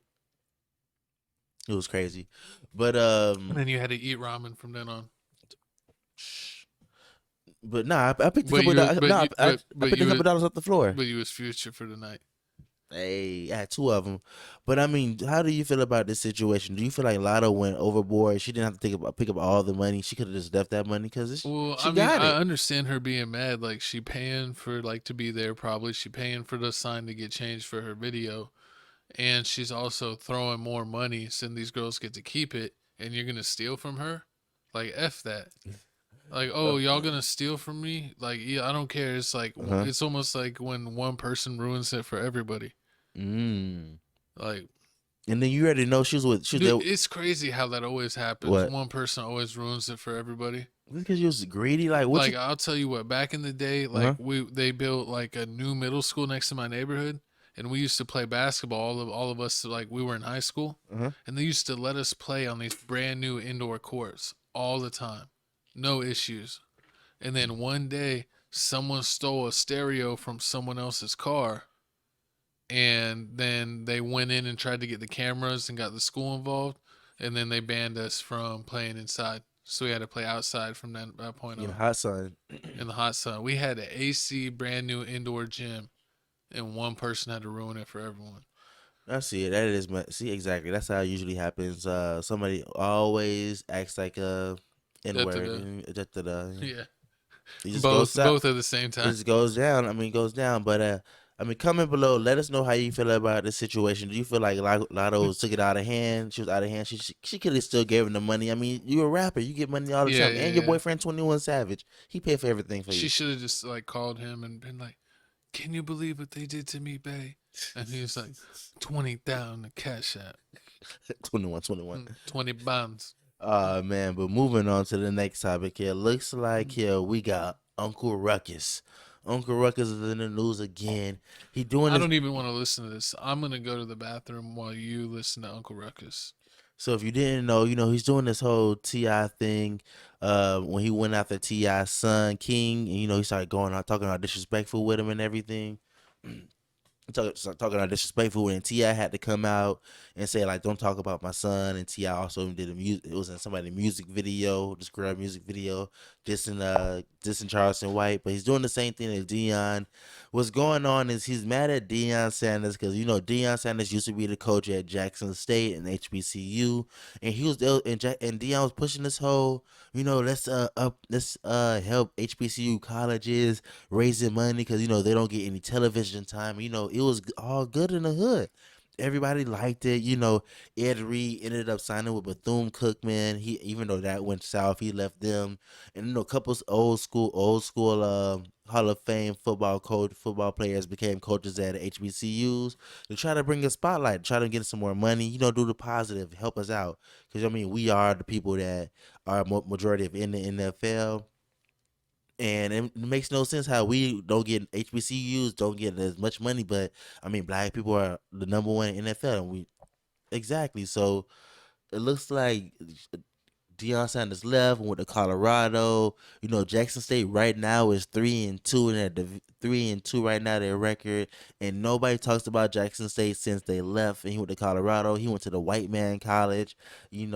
It was crazy, but And then you had to eat ramen from then on. But nah, I picked a couple dollars. I picked a couple dollars off the floor. But you was future for the night. Hey, I had 2 of them. But I mean, how do you feel about this situation? Do you feel like Latto went overboard? She didn't have to pick up all the money. She could have just left that money because she got it. I understand her being mad. Like, she paying for like to be there. Probably she paying for the sign to get changed for her video, and she's also throwing more money. So these girls get to keep it, and you're gonna steal from her. Like, F that. Like, oh, y'all gonna steal from me? Like, yeah, I don't care. It's like it's almost like when one person ruins it for everybody. Like, and then you already know it's crazy how that always happens. What? One person always ruins it for everybody. Because you're greedy. Like, I'll tell you what. Back in the day, like they built like a new middle school next to my neighborhood, and we used to play basketball. All of us, like, we were in high school, and they used to let us play on these brand new indoor courts all the time. No issues. And then one day, someone stole a stereo from someone else's car, and then they went in and tried to get the cameras and got the school involved, and then they banned us from playing inside. So we had to play outside from that point on. In the hot sun. In the hot sun. We had an AC brand new indoor gym, and one person had to ruin it for everyone. I see it. That is exactly. That's how it usually happens. Somebody always acts like a N-word. Yeah. Both at the same time. It just goes down. I mean, it goes down. But comment below. Let us know how you feel about this situation. Do you feel like Latto took it out of hand? She was out of hand. She could have still gave him the money. I mean, you're a rapper. You get money all the time. And your boyfriend 21 Savage. He paid for everything for you. She should have just like called him and been like, "Can you believe what they did to me, bae?" And he was like, 20,000 the cash app. 21. 20 bonds. Man, but moving on to the next topic here. Looks like here we got Uncle Ruckus. Uncle Ruckus is in the news again. I don't even want to listen to this. I'm gonna go to the bathroom while you listen to Uncle Ruckus. So if you didn't know, he's doing this whole T.I. thing. When he went after T.I.'s son, King, and he started going out talking about disrespectful with him and everything. Talking about disrespectful, and T.I. had to come out and say, like, don't talk about my son. And T.I. also did it was in somebody's music video, this girl music video, dissing Charleston White. But he's doing the same thing as Deion. What's going on is he's mad at Deion Sanders because Deion Sanders used to be the coach at Jackson State and HBCU, and he was there, and Deion was pushing this whole let's help HBCU colleges raising money because they don't get any television time. It was all good in the hood. Everybody liked it. Ed Reed ended up signing with Bethune Cookman. Even though that went south, he left them. And a couple old school Hall of Fame football players became coaches at HBCUs to try to bring a spotlight, try to get some more money. Do the positive, help us out. Because we are the people that are majority of in the NFL. And it makes no sense how we don't get HBCUs, don't get as much money, but black people are the number one in NFL, and exactly. So it looks like Deion Sanders left and went to Colorado. Jackson State right now is 3-2, and they're 3-2 right now, their record. And nobody talks about Jackson State since they left and he went to Colorado. He went to the white man college. He did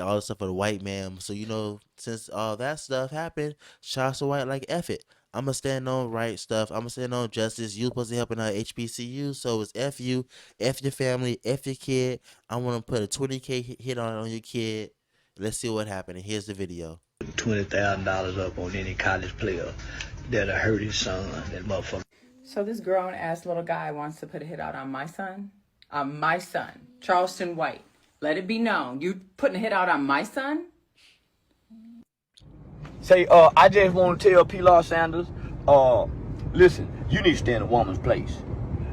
all the stuff for the white man. So, since all that stuff happened, Charleston White like, F it. I'm going to stand on right stuff. I'm going to stand on justice. You're supposed to help out HBCU. So it's F you, F your family, F your kid. I want to put a $20K hit on your kid. Let's see what happened. And here's the video. $20,000 up on any college player that'll hurt his son, that motherfucker. So this grown-ass little guy wants to put a hit out on my son? On my son, Charleston White. Let it be known. You putting a hit out on my son? Say, I just want to tell P. Sanders, listen, you need to stand in a woman's place.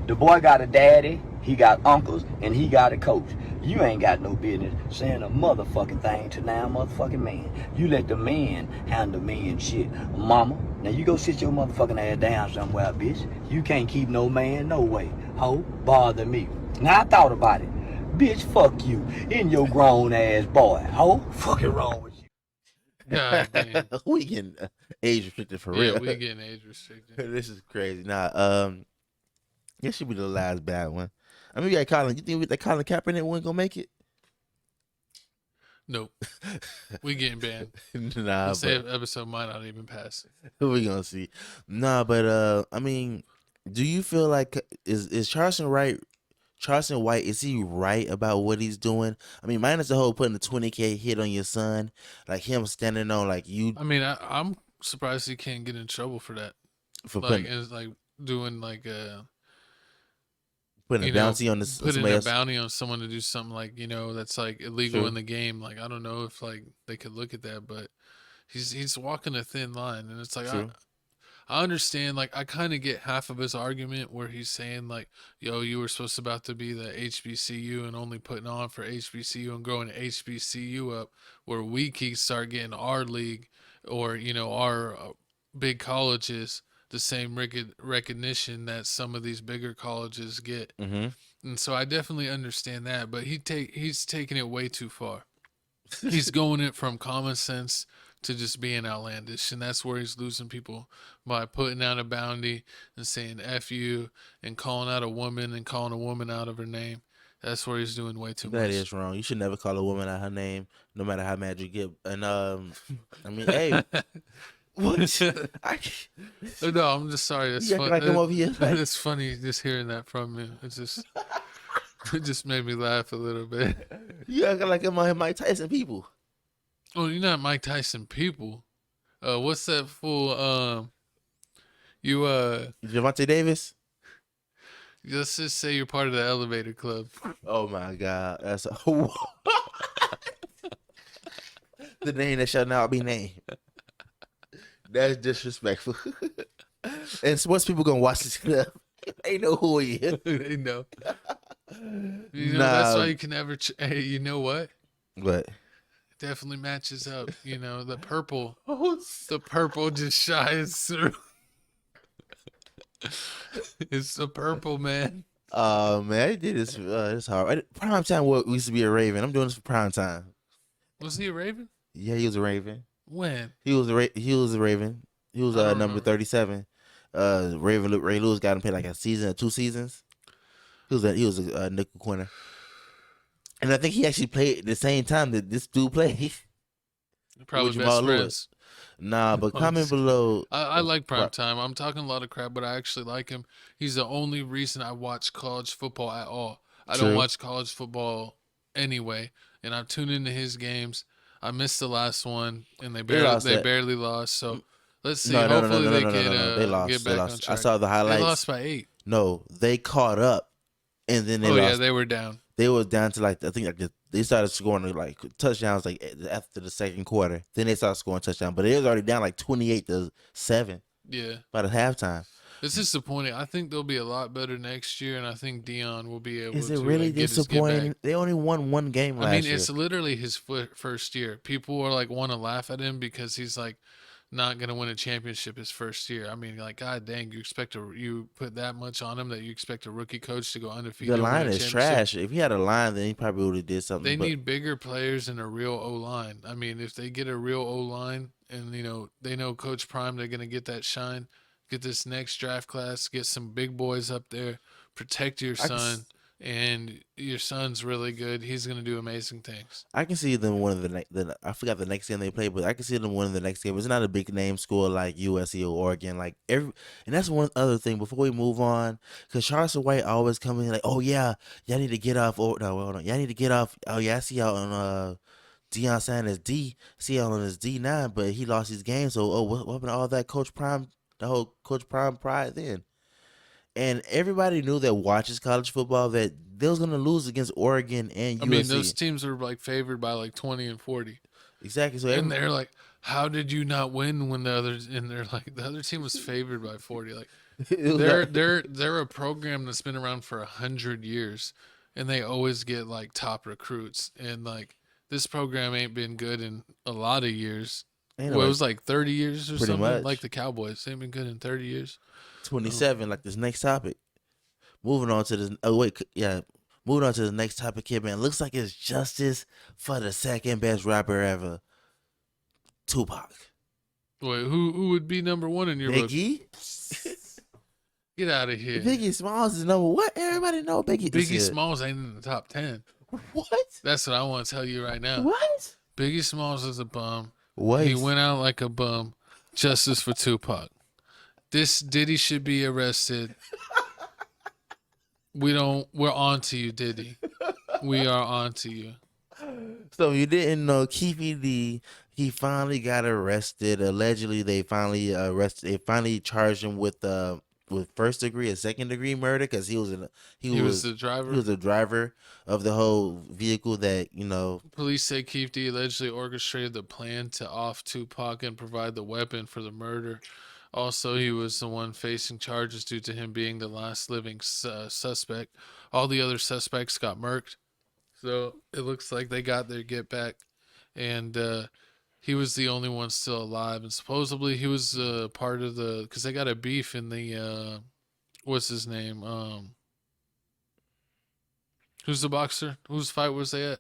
The boy got a daddy, he got uncles, and he got a coach. You ain't got no business saying a motherfucking thing to now motherfucking man. You let the man handle man shit. Mama, now you go sit your motherfucking ass down somewhere, bitch. You can't keep no man no way. Ho, bother me. Now I thought about it. Bitch, fuck you. In your grown ass boy. Ho, fucking wrong with you. God damn. We getting age restricted for real. Yeah, we getting age restricted. This is crazy. This should be the last bad one. I mean, yeah, Colin. You think that Colin Kaepernick wasn't gonna make it? Nope. We getting banned. Nah, this episode might not even pass. We gonna see. Nah, but I mean, do you feel like is Charleston right? Charleston White, is he right about what he's doing? I mean, minus the whole putting a 20K hit on your son, like him standing on like you. I mean, I'm surprised he can't get in trouble for that. For like, it's like doing like putting a bounty on this, putting a bounty on someone to do something like that's like illegal True. in the game. Like I don't know if like they could look at that, but he's walking a thin line, and it's like I understand. Like I kind of get half of his argument where he's saying like, "Yo, you were supposed to about to be the HBCU and only putting on for HBCU and growing HBCU up, where we can start getting our league or our big colleges the same recognition that some of these bigger colleges get." Mm-hmm. And so I definitely understand that, but he's taking it way too far. He's going it from common sense to just being outlandish, and that's where he's losing people by putting out a bounty and saying F you and calling out a woman and calling a woman out of her name. That's where he's doing way too much. That is wrong. You should never call a woman out her name, no matter how mad you get. And I mean, hey, what? No, I'm just sorry. That's You acting like I'm over here, like- It's funny just hearing that from you. It's just it just made me laugh a little bit. You acting like I'm Mike Tyson people. Oh, you're not Mike Tyson people. What's that fool? Javante Davis. Let's just say you're part of the Elevator Club. Oh my God, that's the name that shall not be named. That's disrespectful. And sports people gonna watch this clip. They know who he is. They know. That's why you can never. Hey, you know what? What? Definitely matches up. The purple. The purple just shines through. It's the purple, man. Man, I did this. It's hard. Prime time. What used to be a Raven. I'm doing this for prime time. Was he a Raven? Yeah, he was a Raven. When? He was a Raven. He was number 37. Ray Lewis got him paid like a season or 2 seasons. He was a nickel corner. And I think he actually played at the same time that this dude played. Probably best friends. Nah, but comment below. I like Prime Time. I'm talking a lot of crap, but I actually like him. He's the only reason I watch college football at all. I don't watch college football anyway, and I tune into his games. I missed the last one, and they barely lost. So let's see. Hopefully they can get back on track. I saw the highlights. They lost by 8. No, they caught up, and then they lost. Yeah, they were down. They were down to like I think they started scoring like touchdowns like after the second quarter. Then they started scoring touchdowns, but they was already down like 28-7. Yeah, by the halftime. It's disappointing. I think they'll be a lot better next year, and I think Deion will be able to. Is it really disappointing? They only won 1 game last year. It's literally his first year. People are like want to laugh at him because he's like not gonna win a championship his first year. I mean, like, God dang, you put that much on him that you expect a rookie coach to go undefeated. The line is trash. If he had a line, then he probably would have did something. They need bigger players and a real O-line. I mean, if they get a real O-line and they know Coach Prime, they're gonna get that shine. Get this next draft class. Get some big boys up there. Protect your son. And your son's really good. He's gonna do amazing things. I can see them one of the I forgot the next game they played, but I can see them one of the next game. It's not a big name school like USC or Oregon, and that's one other thing. Before we move on, because Charleston White always coming like, oh yeah, y'all need to get off. Oh no, hold on, y'all need to get off. Oh yeah, I see y'all on Deion Sanders D. See y'all on his D9, but he lost his game. So what happened to all that Coach Prime? The whole Coach Prime pride then. And everybody knew that watches college football that they was gonna lose against Oregon and USC. I mean, those teams are like favored by like 20 and 40. Exactly. So and they're like, how did you not win when the other team was favored by 40? Like they're a program that's been around for 100 years, and they always get like top recruits. And like this program ain't been good in a lot of years. It was like 30 years or something. Much. Like the Cowboys, they ain't been good in 30 years. 27, like this next topic. Moving on to this. Moving on to the next topic here, man. Looks like it's justice for the second best rapper ever, Tupac. Wait, who would be number 1 in your book? Biggie. Get out of here. Biggie Smalls is number what? Everybody know Biggie Smalls ain't in the top 10. What? That's what I want to tell you right now. What? Biggie Smalls is a bum. What? He went out like a bum. Justice for Tupac. This Diddy should be arrested. We're on to you, Diddy. We are on to you. So you didn't know Keffe D, he finally got arrested. Allegedly, they finally charged him with first degree and second degree murder because he was the driver. He was the driver of the whole vehicle that, you know. Police say Keffe D allegedly orchestrated the plan to off Tupac and provide the weapon for the murder. Also, he was the one facing charges due to him being the last living suspect. All the other suspects got murked. So it looks like they got their get back. And he was the only one still alive. And supposedly he was part of because they got a beef in the, what's his name? Who's the boxer? Whose fight was they at?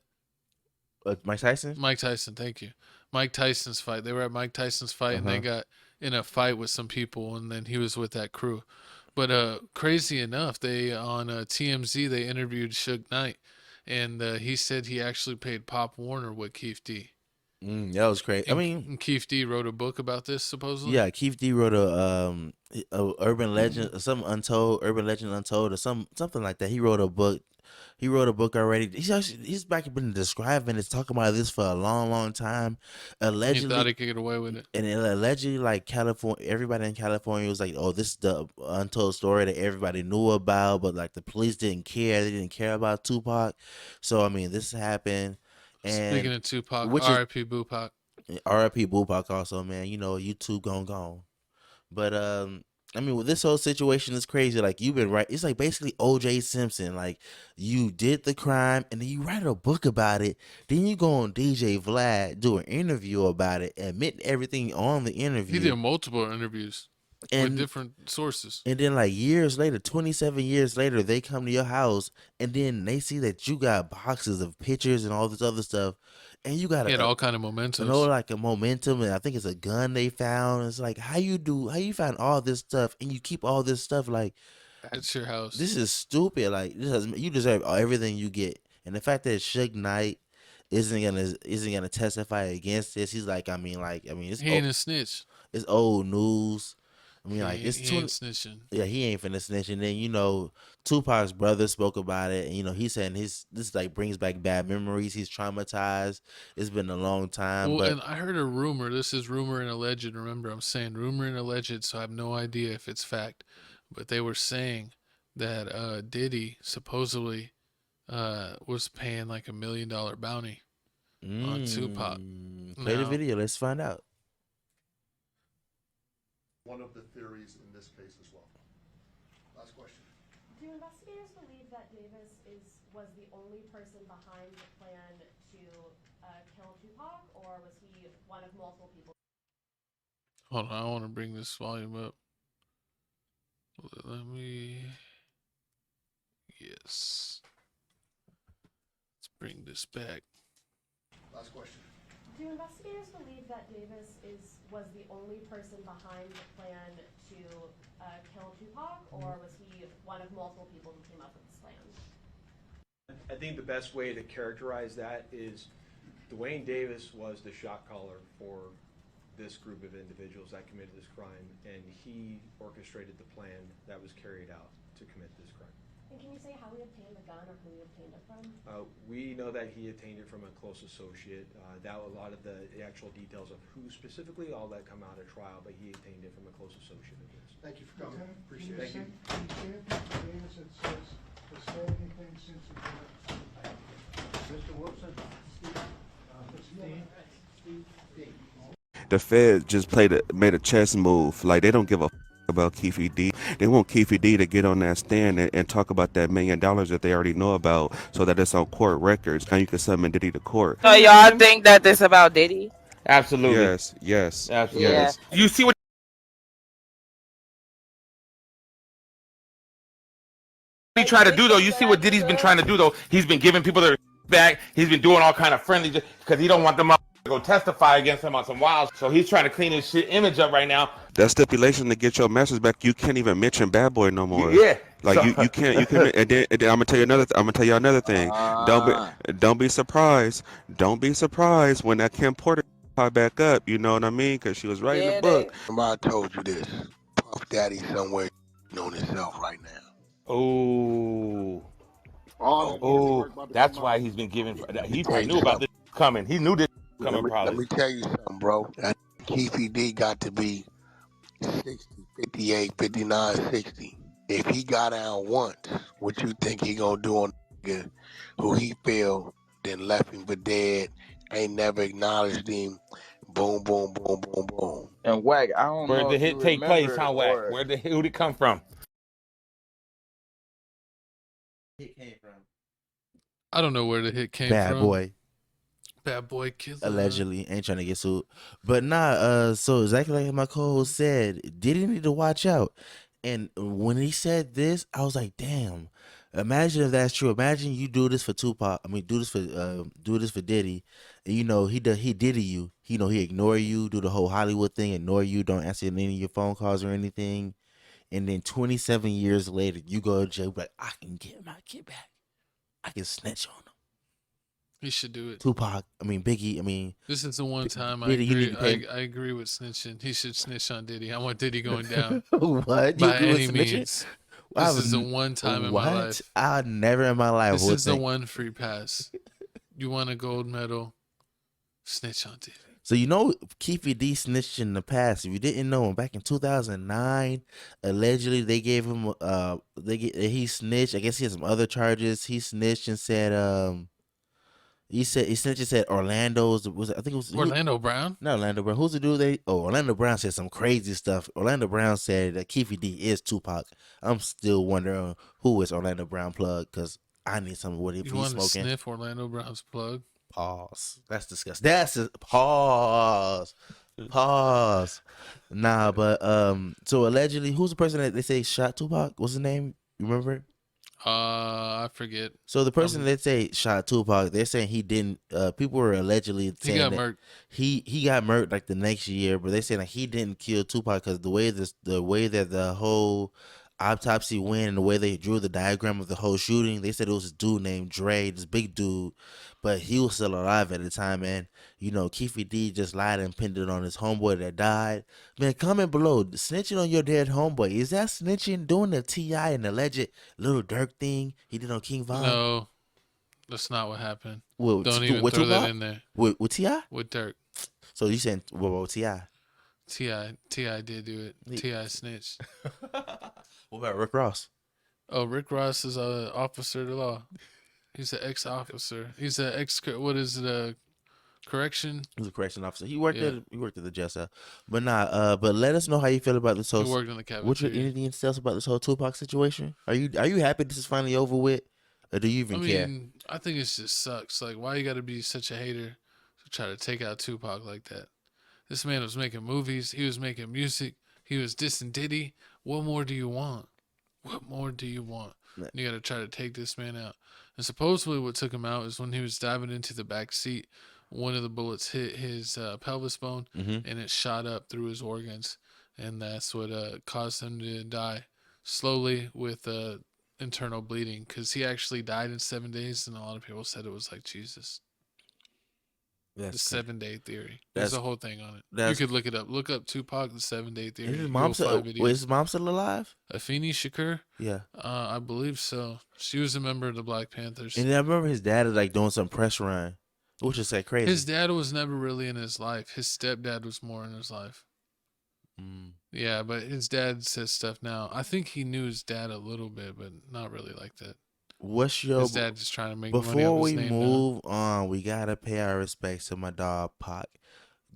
Mike Tyson? Mike Tyson, thank you. Mike Tyson's fight. They were at Mike Tyson's fight and they got in a fight with some people, and then he was with that crew. But crazy enough, they on TMZ, they interviewed Suge Knight, and he said he actually paid Pop Warner with Keffe D. That was crazy. And Keffe D wrote a book about this, supposedly? Yeah, Keffe D wrote a urban legend, some untold, urban legend untold, or something like that. He wrote a book. He wrote a book already. He's back been describing this, talking about this for a long, long time. Allegedly, he thought he could get away with it. And allegedly, like California, everybody in California was like, "Oh, this is the untold story that everybody knew about," but like the police didn't care. They didn't care about Tupac. So I mean, this happened. And speaking of Tupac, R.I.P. Bupac. R.I.P. Bupac also, man. You know, YouTube gone. But I mean, with this whole situation is crazy. Like, you've been right. It's like basically O.J. Simpson. Like, you did the crime and then you write a book about it. Then you go on DJ Vlad, do an interview about it, admit everything on the interview. He did multiple interviews with different sources. And then, like, years later, 27 years later, they come to your house and then they see that you got boxes of pictures and all this other stuff. And you got all kind of momentum. You know, like a momentum, and I think it's a gun they found. It's like, how you find all this stuff and you keep all this stuff like at your house? This is stupid. Like, you deserve everything you get. And the fact that Suge Knight isn't gonna testify against this, he's like, I mean, it's he ain't a snitch. It's old news. I mean, like, it's he ain't snitching. Yeah, he ain't finna snitch. And then, you know, Tupac's brother spoke about it. And, you know, he's saying this like brings back bad memories. He's traumatized. It's been a long time. Well, and I heard a rumor. This is rumor and alleged. Remember, I'm saying rumor and alleged, so I have no idea if it's fact. But they were saying that Diddy supposedly was paying like $1 million bounty on Tupac. Play the video. Let's find out. One of the theories in this case as well. Last question. Do investigators believe that Davis was the only person behind the plan to kill Tupac, or was he one of multiple people? Hold on, I want to bring this volume up. Let me. Yes. Let's bring this back. Last question. Do investigators believe that Davis was the only person behind the plan to kill Tupac, or was he one of multiple people who came up with this plan? I think the best way to characterize that is Dwayne Davis was the shot caller for this group of individuals that committed this crime, and he orchestrated the plan that was carried out to commit this crime. And can you say how he obtained the gun or who he obtained it from? We know that he obtained it from a close associate. A lot of the actual details of who specifically, all that come out at trial, but he obtained it from a close associate of his. Thank you for coming. Appreciate Thank you. Davis has said anything since the Mr. Wilson? Steve. The Fed just made a chess move. Like, they don't give a about Keffe D. They want Keffe D to get on that stand and talk about that $1 million that they already know about, so that it's on court records. Now you can summon Diddy to court. So y'all think that this about Diddy? Absolutely. Yes. Absolutely. Yes. You see what he tried to do though? You see what Diddy's been trying to do though? He's been giving people their back. He's been doing all kind of friendly because he don't want them up go testify against him on some wild. So he's trying to clean his shit image up right now. That stipulation to get your message back, you can't even mention Bad Boy no more. Yeah. Like So- you can't and then I'm gonna tell you another thing. Don't be surprised. Don't be surprised when that Kim Porter pop back up. You know what I mean? Because she was writing the book. I told you this. Puff Daddy somewhere on himself right now. Oh, that's why he's been giving. He probably knew about this coming. He knew this coming probably. Let me tell you something, bro. That Keffe D got to be 60, 58, 59, 60. If he got down once, what you think he gonna do on a nigga who he feel then left him for dead, ain't never acknowledged him, boom, boom, boom, boom, boom. And Wack, I don't know. Where did the hit take place, huh, Wack? Where Who'd it come from? It came from I don't know where the hit came Bad from. Bad Boy Killer. Allegedly, ain't trying to get sued, but nah. So exactly like my co-host said, Diddy need to watch out. And when he said this, I was like, damn. Imagine if that's true. Imagine you do this for Tupac. I mean, do this for Diddy. And you know he Diddy you. You know he ignore you, do the whole Hollywood thing, ignore you, don't answer any of your phone calls or anything. And then 27 years later, you go to jail, like, I can get my kid back. I can snitch on him. He should do it. Tupac, I mean Biggie, I mean. This is the one time I Diddy, you agree. need to pay- I agree with snitching. He should snitch on Diddy. I want Diddy going down. What? You By agree with any snitching? means. This is the one time in my life. I never in my life This would is the think. one free pass. You want a gold medal? Snitch on Diddy. So you know Keffe D snitched in the past. If you didn't know him, back in 2009, allegedly they gave him he snitched. I guess he had some other charges. He snitched and said he snitched and said Orlando's I think it was Orlando Brown? No, Orlando Brown. Who's the dude Orlando Brown said some crazy stuff. Orlando Brown said that Keffe D is Tupac. I'm still wondering who is Orlando Brown plug because I need some of what he's You want smoking. to sniff Orlando Brown's plug? Pause. That's disgusting. That's a pause. Pause. Nah, but so allegedly, who's the person that they say shot Tupac? What's his name? You remember? I forget. So the person that say shot Tupac, they're saying he didn't. People were allegedly saying got that murked. He got murked like the next year, but they saying like he didn't kill Tupac because the way that the whole autopsy went and the way they drew the diagram of the whole shooting, they said it was this dude named Dre, this big dude, but he was still alive at the time. And you know, Keffe D just lied and pinned it on his homeboy that died. Man, comment below, snitching on your dead homeboy, is that snitching? Doing the T.I. and alleged Little Dirk thing he did on King Von? No, that's not what happened. With- Don't with even throw Tupac? that in there. With T.I.? With Dirk. So you saying T.I.? T.I. did do it. T.I. snitched. What about Rick Ross? Oh, Rick Ross is an officer of the law. He's an ex-officer. He's an ex. What is it? Correction. He's a correction officer. He worked at the jail cell. But nah. But let us know how you feel about this whole. He worked in the What's your cafeteria. anything else about this whole Tupac situation? Are you happy this is finally over with, or do you even care? I think it just sucks. Like, why you got to be such a hater to try to take out Tupac like that? This man was making movies. He was making music. He was dissing Diddy. What more do you want? What more do you want? You got to try to take this man out. And supposedly what took him out is when he was diving into the back seat, one of the bullets hit his pelvis bone and it shot up through his organs. And that's what caused him to die slowly with internal bleeding, because he actually died in 7 days. And a lot of people said it was like Jesus. The 7-day theory. There's a whole thing on it. You could look it up. Look up Tupac, the 7-day theory. Is his mom still alive? Afeni Shakur? Yeah. I believe so. She was a member of the Black Panthers. And I remember his dad is like doing some press run, which is like crazy. His dad was never really in his life. His stepdad was more in his life. Yeah, but his dad says stuff now. I think he knew his dad a little bit, but not really like that. What's your his dad just trying to make money before off we his name move on? We gotta pay our respects to my dog Pac.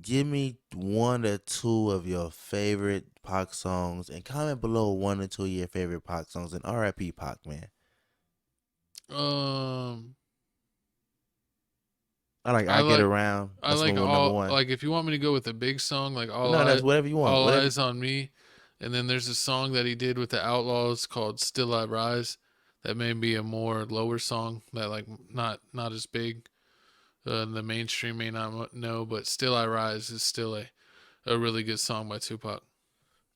Give me one or two of your favorite Pac songs, and comment below one or two of your favorite Pac songs. And R.I.P. Pac, man. I Get Around. I That's like my all. number one. Like, if you want me to go with a big song, like that's whatever you want. All Whatever. Eyes on Me, and then there's a song that he did with the Outlaws called "Still I Rise." That may be a more lower song that like not as big. The mainstream may not know, but Still I Rise is still a really good song by Tupac.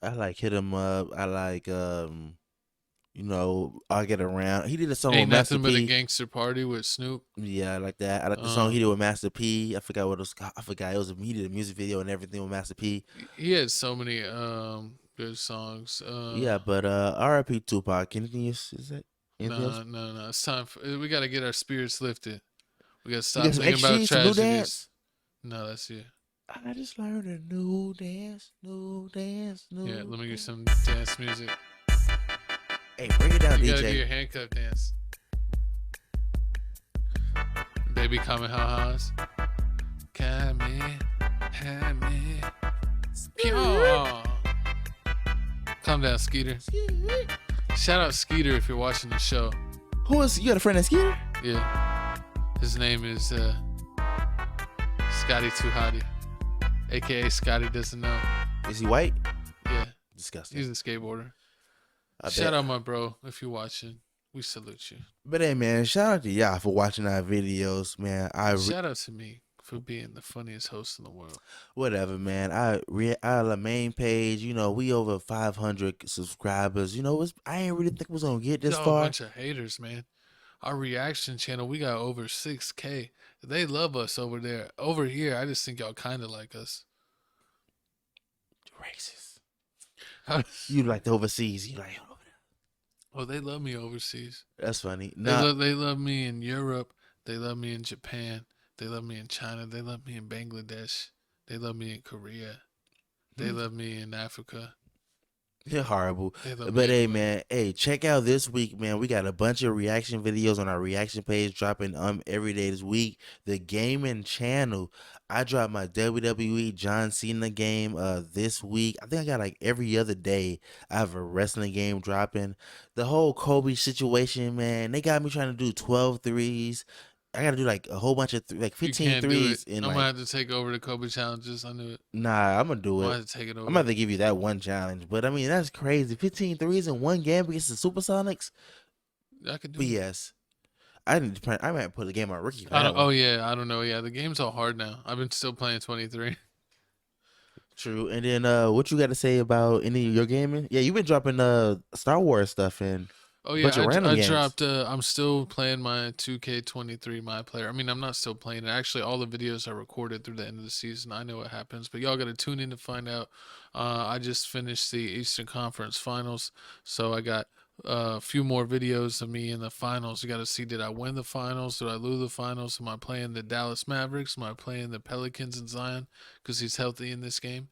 I like Hit 'Em Up. I like I'll Get Around. He did a song Ain't with Master Nothing But a P. Gangster Party with Snoop. Yeah, I like that. I like the song he did with Master P. I forgot what it was. I forgot. It was he did a music video and everything with Master P. He had so many good songs. Yeah, but R.I.P. Tupac. Anything else? Is that anything else? No. It's time for we got to get our spirits lifted. We got to stop get some thinking about XG, some new tragedies. dance? No, that's you. I just learned a new dance, new dance, new. Yeah, let me get some dance music. Hey, bring it down, you DJ. gotta do your handcuff dance. Baby Kamehamehas. Kamehameha. Pure. Calm down, Skeeter. Shout out Skeeter if you're watching the show. Who is? You got a friend named Skeeter? Yeah. His name is Scotty Too Hottie, aka Scotty Doesn't Know. Is he white? Yeah. Disgusting. He's a skateboarder. I Shout bet. out my bro if you're watching. We salute you. But hey, man, shout out to y'all for watching our videos, man. Shout out to me for being the funniest host in the world. Whatever, man. Our main page, we over 500 subscribers. I ain't really think we was gonna get this Y'all far. a bunch of haters, man. Our reaction channel, we got over 6K. They love us over there. Over here, I just think y'all kind of like us. Racist. You like the overseas. You like over there. Oh, they love me overseas. That's funny. They love me in Europe. They love me in Japan. They love me in China. They love me in Bangladesh. They love me in Korea. They love me in Africa. You're horrible. They love But me hey, everywhere. man, check out this week, man. We got a bunch of reaction videos on our reaction page dropping every day this week. The gaming channel. I dropped my WWE John Cena game this week. I think I got like every other day I have a wrestling game dropping. The whole Kobe situation, man, they got me trying to do 12 threes. I got to do like a whole bunch of 15 threes. I'm going to have to take over the Kobe challenges. I knew it. Nah, I'm going to do it. I'm going to have to take it over. I'm about to give you that one challenge. But I mean, that's crazy. 15 threes in one game against the Supersonics? I could do BS. I might put the game on Ricky. I don't know. Yeah, the game's all hard now. I've been still playing 23. True. And then what you got to say about any of your gaming? Yeah, you've been dropping Star Wars stuff and Oh yeah, I dropped. I'm still playing my 2K23 My Player. I mean, I'm not still playing it. Actually, all the videos are recorded through the end of the season. I know what happens, but y'all got to tune in to find out. I just finished the Eastern Conference Finals, so I got a few more videos of me in the finals. You got to see, did I win the finals? Did I lose the finals? Am I playing the Dallas Mavericks? Am I playing the Pelicans and Zion because he's healthy in this game?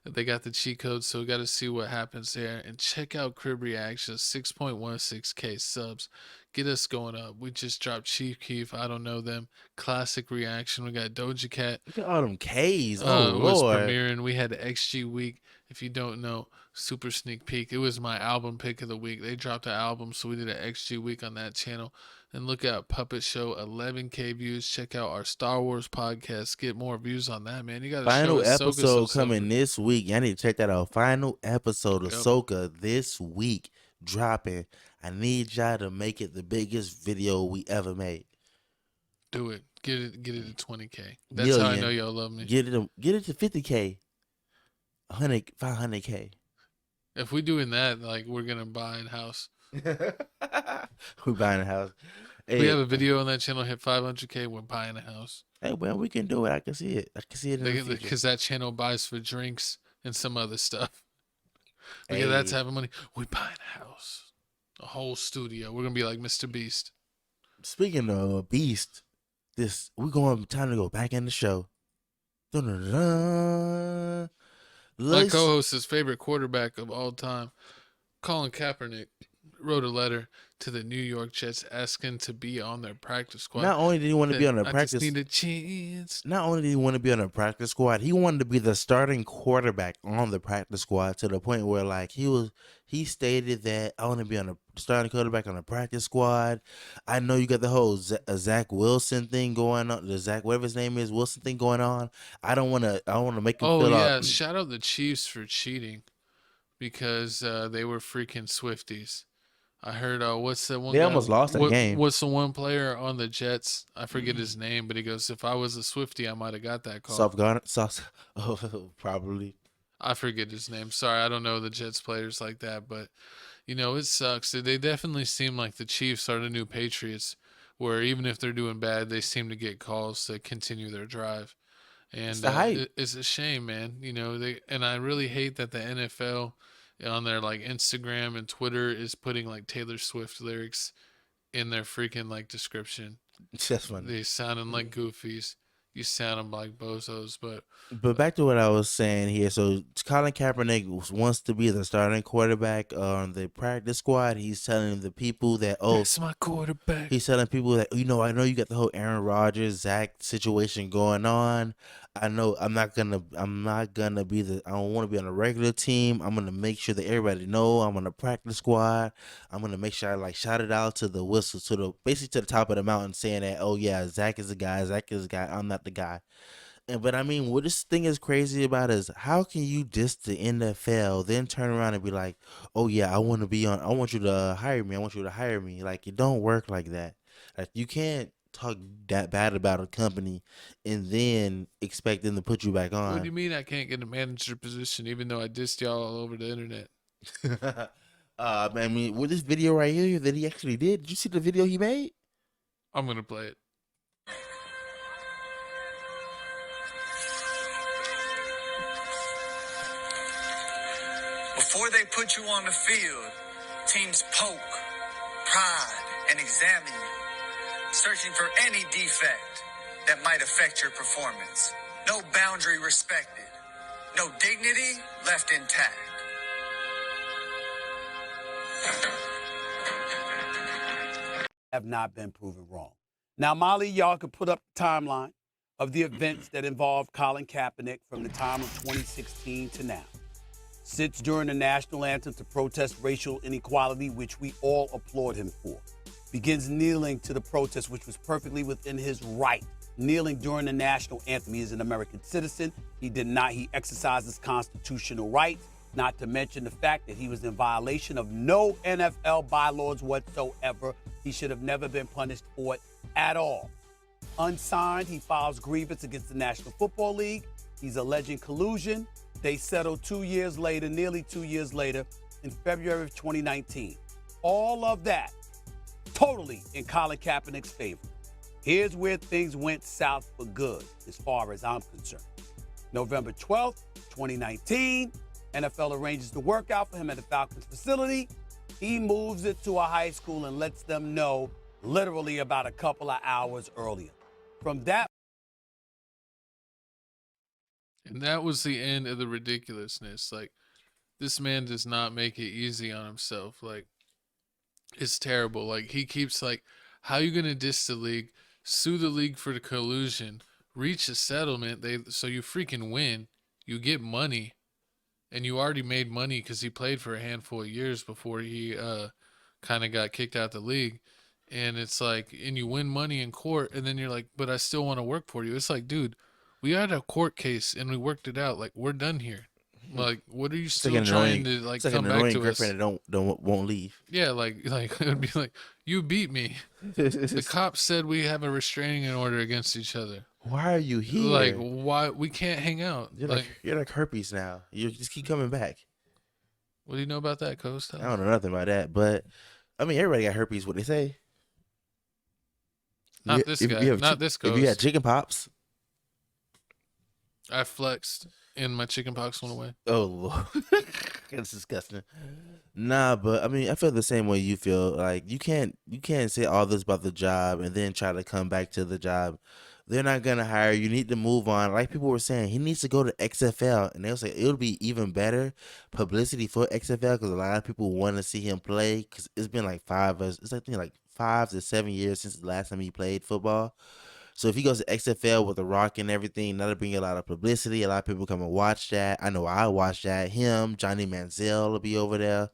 They got the cheat codes, so we got to see what happens there. And check out Crib Reactions, 6.16K subs. Get us going up. We just dropped Chief Keef, I Don't Know Them, Classic Reaction. We got Doja Cat. Look at all them K's. It was Lord. premiering. We had the XG week. If you don't know, super sneak peek. It was my album pick of the week. They dropped an album, so we did an XG week on that channel. And look at Puppet Show, 11K views. Check out our Star Wars podcast. Get more views on that, man. You got Final episode coming this week. Y'all need to check that out. Final episode of Ahsoka this week dropping. I need y'all to make it the biggest video we ever made. Do it. Get it to 20K. That's how I know y'all love me. Get it to 50K. 500K. If we doing that, like, we're gonna buy a house. We're buying a house. Hey, we have a video on that channel hit 500K. We're buying a house. Hey, well, we can do it. I can see it. I can see it in the future. Because that channel buys for drinks and some other stuff. Look at that type of money. We buying a house, a whole studio. We're gonna be like Mr. Beast. Speaking of Beast, time to go back in the show. Dun-dun-dun. My co-host's favorite quarterback of all time, Colin Kaepernick, wrote a letter to the New York Jets asking to be on their practice squad. Not only did he want to be on the I practice, just need a chance. Not only did he want to be on the practice squad, he wanted to be the starting quarterback on the practice squad to the point where like he stated that I want to be on the starting quarterback on the practice squad. I know you got the whole Zach Wilson thing going on, the Zach whatever his name is Wilson thing going on. I want to make him feel out. Shout out the Chiefs for cheating because they were freaking Swifties. I heard what's that one? They guy? almost lost that game. What's the one player on the Jets? I forget his name, but he goes, "If I was a Swiftie, I might have got that call." Probably. I forget his name. Sorry, I don't know the Jets players like that, but you know, it sucks. They definitely seem like the Chiefs are the new Patriots, where even if they're doing bad, they seem to get calls to continue their drive. And It's the hype. it's a shame, man. You know, and I really hate that the NFL on their like Instagram and Twitter is putting like Taylor Swift lyrics in their freaking like description. That's funny. They sounding like goofies. You sound like bozos, but back to what I was saying here. So Colin Kaepernick wants to be the starting quarterback on the practice squad. He's telling the people that, that's my quarterback. He's telling people that, I know you got the whole Aaron Rodgers, Zach situation going on. I know I'm not gonna be I don't want to be on a regular team. I'm gonna make sure that everybody know I'm on the practice squad. I'm gonna make sure I like shout it out to the whistle, basically to the top of the mountain, saying that, oh yeah, Zach is the guy, I'm not the guy. But I mean, what this thing is crazy about is how can you diss the NFL, then turn around and be like, oh yeah, I want you to hire me. Like, it don't work like that. Like, you can't talk that bad about a company and then expect them to put you back on. What do you mean I can't get a manager position even though I dissed y'all all over the internet? I mean, with this video right here that he actually did you see the video he made? I'm gonna play it. Before they put you on the field, teams poke, prod, and examine you, searching for any defect that might affect your performance. No boundary respected. No dignity left intact. Have not been proven wrong. Now, Molly, y'all could put up the timeline of the events that involved Colin Kaepernick from the time of 2016 to now. Sits during the national anthem to protest racial inequality, which we all applaud him for. Begins kneeling to the protest, which was perfectly within his right. Kneeling during the national anthem. He is an American citizen. He exercised his constitutional right, not to mention the fact that he was in violation of no NFL bylaws whatsoever. He should have never been punished for it at all. Unsigned, he files grievance against the National Football League. He's alleging collusion. They settled 2 years later, nearly 2 years later, in February of 2019. All of that totally in Colin Kaepernick's favor. Here's where things went south for good, as far as I'm concerned. November 12th, 2019, NFL arranges the workout for him at the Falcons facility. He moves it to a high school and lets them know literally about a couple of hours earlier. From that. And that was the end of the ridiculousness. Like, this man does not make it easy on himself. Like, it's terrible. Like, he keeps like, how you going to diss the league, sue the league for the collusion, reach a settlement, so you freaking win, you get money, and you already made money because he played for a handful of years before he kind of got kicked out the league. And it's like, and you win money in court, and then you're like, but I still want to work for you. It's like, dude, we had a court case and we worked it out. Like, we're done here. Like, what are you still trying to like come back to us? That won't leave. Yeah, like it would be like, you beat me. The cops said we have a restraining order against each other. Why are you here? Like, why we can't hang out? You're like herpes now. You just keep coming back. What do you know about that, Coast? I don't know nothing about that, but I mean, everybody got herpes. What they say? Not this guy. Not this Coast. If you had chicken pops. I flexed and my chicken pox went away. Oh, Lord. That's disgusting. Nah, but I mean, I feel the same way you feel. Like, you can't say all this about the job and then try to come back to the job. They're not going to hire you. You need to move on. Like people were saying, he needs to go to XFL. And they was like, it'll be even better publicity for XFL because a lot of people want to see him play because it's been like 5 to 7 years since the last time he played football. So if he goes to XFL with The Rock and everything, that'll bring a lot of publicity. A lot of people come and watch that. I know I watch that. Him, Johnny Manziel will be over there.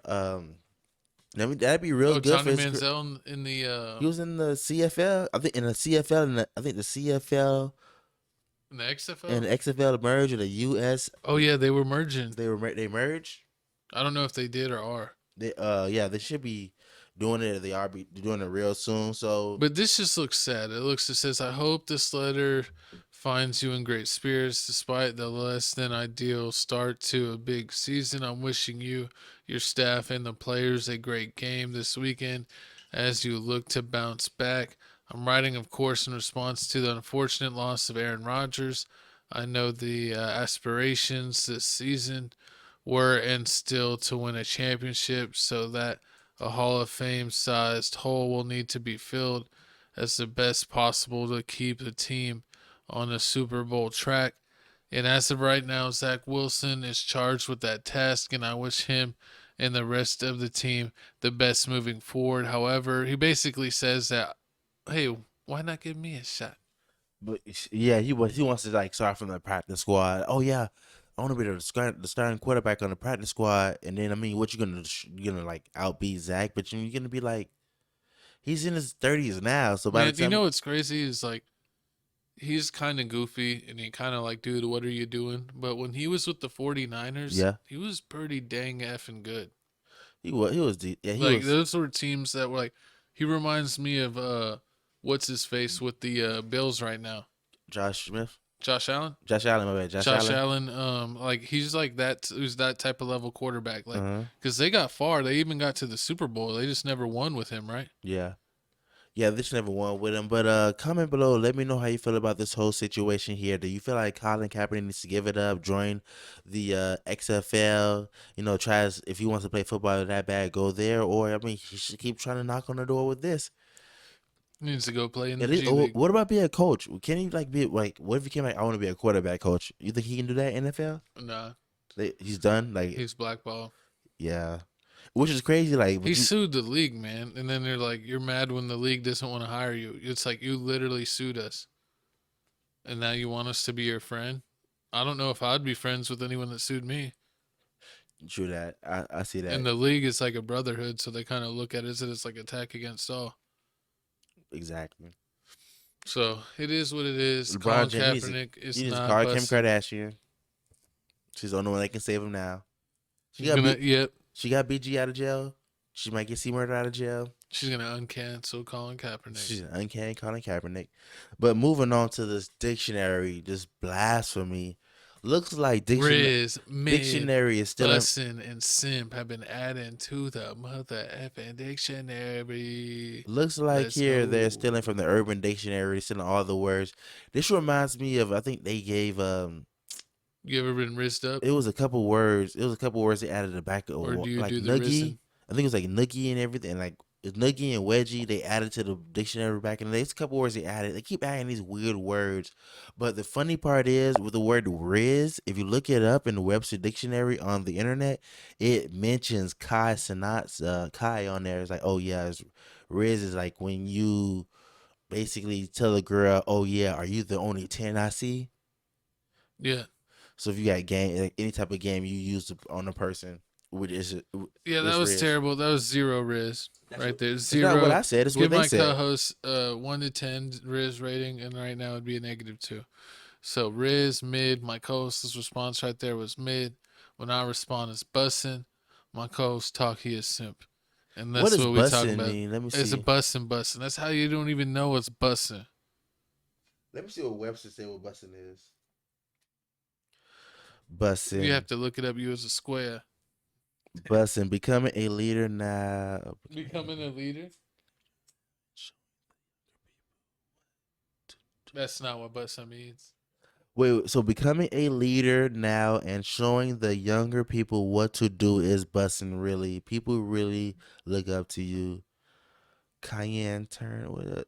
That'd be real good. Johnny Manziel in the. He was in the CFL. I think in the CFL, I think the CFL. In the XFL. And the XFL merged with the US. Oh yeah, they were merging. They merged. I don't know if they did or are. They should be doing it. They are doing it real soon. So, but this just looks sad. It says, I hope this letter finds you in great spirits despite the less than ideal start to a big season. I'm wishing you, your staff, and the players a great game this weekend as you look to bounce back. I'm writing, of course, in response to the unfortunate loss of Aaron Rodgers. I know the aspirations this season were and still to win a championship, so that a Hall of Fame sized hole will need to be filled as the best possible to keep the team on a Super Bowl track. And as of right now, Zach Wilson is charged with that task, and I wish him and the rest of the team the best moving forward. However, he basically says that, hey, why not give me a shot? but yeah, he wants to like start from the practice squad. Oh yeah, I want to be the starting quarterback on the practice squad. And then what you gonna like outbeat Zach? But you're gonna be like, he's in his 30s now. So by the time, you know what's crazy is like, he's kind of goofy and he kind of like, dude, what are you doing? But when he was with the 49ers, he was pretty dang effing good. He was those were teams that were like, he reminds me of what's his face with the Bills right now? Josh Allen. My bad. Josh Allen. Like he's like that. Who's that type of level quarterback? Like, because they got far. They even got to the Super Bowl. They just never won with him, right? Yeah, they just never won with him. But comment below. Let me know how you feel about this whole situation here. Do you feel like Colin Kaepernick needs to give it up, join the XFL? If he wants to play football that bad, go there. Or he should keep trying to knock on the door with this. He needs to go play in the G League. What about being a coach? Can he be like? What if he came like, I want to be a quarterback coach? You think he can do that in NFL? Nah, he's done. Like he's blackballed. Yeah, which is crazy. Like he sued the league, man, and then they're like, "You're mad when the league doesn't want to hire you." It's like you literally sued us, and now you want us to be your friend. I don't know if I'd be friends with anyone that sued me. True that. I see that. And the league is like a brotherhood, so they kind of look at it as like attack against all. Exactly. So it is what it is. Colin Kaepernick is not call busted. Kim Kardashian. She's the only one that can save him now. She got BG out of jail. She might get C-Murder out of jail. She's gonna uncancel Colin Kaepernick. She's gonna uncan Colin Kaepernick. But moving on to this dictionary, this blasphemy. Looks like dictionary is still Bussin and Simp have been added to the mother effing dictionary. Looks like they're stealing from the Urban Dictionary, stealing all the words. This reminds me of, I think they gave You ever been rizzed up? It was a couple words. They added at the back of or do you like do the nuggie. rizzing? I think it was like noogie and everything. Like it's nuggie and wedgie. They added to the dictionary back in the day. It's a couple words they added. They keep adding these weird words. But the funny part is with the word Riz, if you look it up in the Webster dictionary on the internet, it mentions Kai on there. It's like, oh yeah, Riz is like when you basically tell a girl, oh yeah, are you the only 10 I see? Yeah. So if you got game, like any type of game you use on a person, which is that was terrible. That was 0 Riz right there. 0. It's not what I said. It's what they said. Give my co-host 1 to 10 Riz rating, and right now it'd be a -2. So Riz mid. My co-host's response right there was mid. When I respond is bussin'. My co-host talk he is simp, and that's what we talk about. Mean? Let me see. It's a bussin'. That's how you don't even know what's bussin'. Let me see what Webster said. What bussin' is. Bussin'. You have to look it up. You as a square. Bussin', becoming a leader now. Becoming a leader? That's not what bussin' means. Wait, so becoming a leader now and showing the younger people what to do is bussin' really. People really look up to you. Cayenne turn what?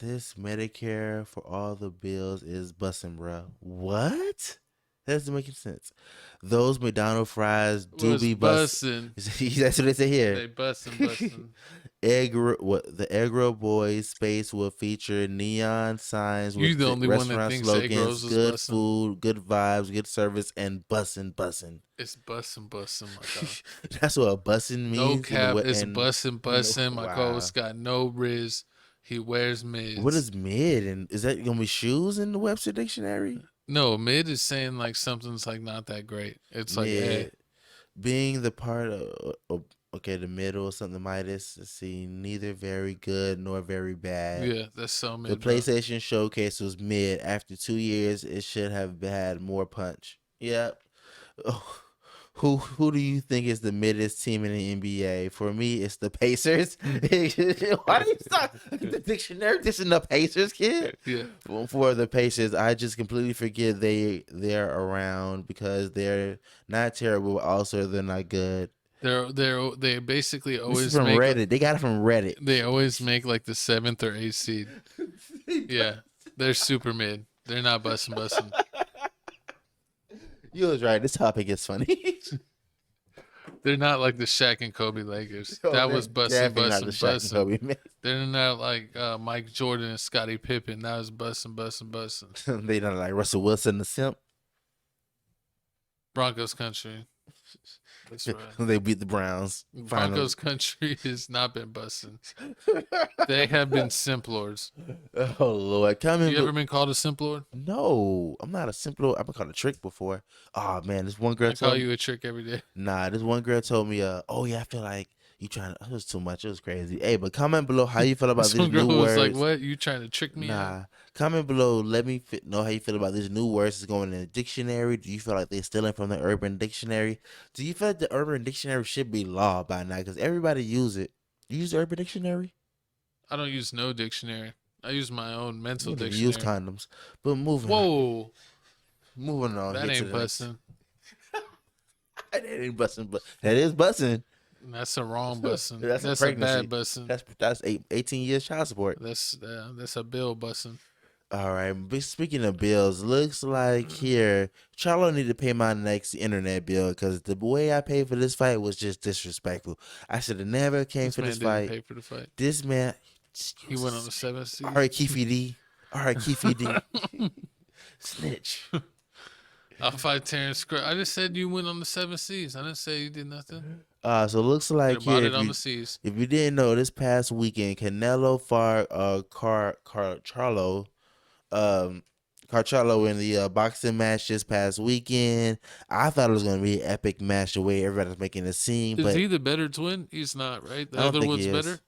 This Medicare for all the bills is bussin', bro. What? That doesn't make any sense. Those McDonald's fries do be bussin'. That's what they say here. They bussin'. The egg roll boys space will feature neon signs with the only one that thinks egg rolls is good bussin'. food, good vibes, good service, and bussin'. It's bussin', my God. That's what a bussin' means. No cap, it's bussin'. My co-host got no Riz. He wears mids. What is mid? And is that gonna be shoes in the Webster dictionary? No, mid is saying like something's like not that great. It's like, mid. hey. being the part of okay, the middle or something Midas. Let's see, neither very good nor very bad. Yeah, that's so mid. The PlayStation Showcase was mid. After 2 years, it should have had more punch. Yep. Oh, who do you think is the middest team in the NBA? For me, it's the Pacers. Why do you stop the dictionary? This is the Pacers, kid. Yeah. For the Pacers, I just completely forget they're around because they're not terrible. Also, they're not good. They basically always This is from make Reddit. They got it from Reddit. They always make like the 7th or 8th seed. Yeah, they're super mid. They're not bussin'. You was right. This topic is funny. They're not like the Shaq and Kobe Lakers. Yo, that they're was bussin'. definitely not the Shaq and Kobe, man. They're not like Mike Jordan and Scottie Pippen. That was bussin'. They not like Russell Wilson, the Simp. Broncos country. That's right. They beat the Browns. Broncos country has not been bussin'. They have been simp lords. Oh Lord, You ever been called a simp lord? No, I'm not a simp lord. I've been called a trick before. Oh man, this one girl I call you a trick every day. Nah, this one girl told me, oh yeah, I feel like you trying to. It was too much. It was crazy. Hey, but comment below how you feel about these new girl words. was like, "What? You trying to trick me?" Nah. Comment below. Let me know how you feel about these new words that's going in the dictionary. Do you feel like they're stealing from the Urban Dictionary? Do you feel like the Urban Dictionary should be law by now? Because everybody use it. You use the Urban Dictionary? I don't use no dictionary. I use my own mental You dictionary. use condoms. But moving Whoa. Moving on. That ain't bussin'. That ain't bussin', but that is bussin'. That's a wrong bussin'. That's a bad bussin'. That's 18 years child support. That's a bill bussin'. All right. But speaking of bills, looks like here Charlo need to pay my next internet bill because the way I paid for this fight was just disrespectful. I should have never came for this fight. Pay for the fight. This man, he went on the 7th season. All right, Keffe D. All right, Keffe D. Snitch. I'll fight Terrence Craig. I just said you went on the 7 C's. I didn't say you did nothing. So it looks like Here, here, it on the C's. if you didn't know, this past weekend, Canelo fought Charlo, Charlo in the boxing match this past weekend. I thought it was going to be an epic match the way everybody's making it seem. Is but he the better twin? He's not, right? The I don't other think one's he is. better?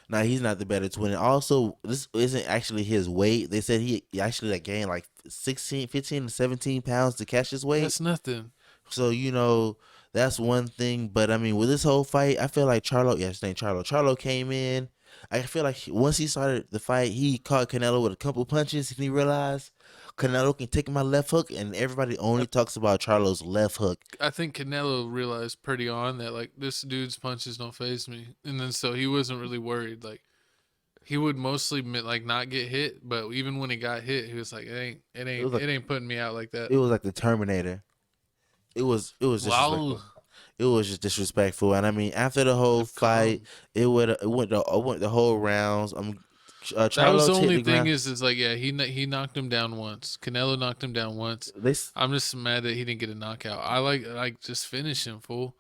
No, he's not the better twin. Also, this isn't actually his weight. They said he actually like gained like 15 to 17 pounds to catch his weight. That's nothing. So, that's one thing. But, I mean, with this whole fight, I feel like his name Charlo. Charlo came in. I feel like once he started the fight, he caught Canelo with a couple punches, and he realized Canelo can take my left hook, and everybody only talks about Charlo's left hook. I think Canelo realized pretty on that, like, this dude's punches don't faze me. And then so he wasn't really worried. Like, he would mostly, like, not get hit, but even when he got hit, he was like, it ain't putting me out like that. It was like the Terminator. It was disrespectful. Wow. It was just disrespectful, and I mean, after the whole fight, it went the whole rounds. That was the only thing is like, yeah, he knocked him down once. Canelo knocked him down once. I'm just mad that he didn't get a knockout. I like just finish him, fool.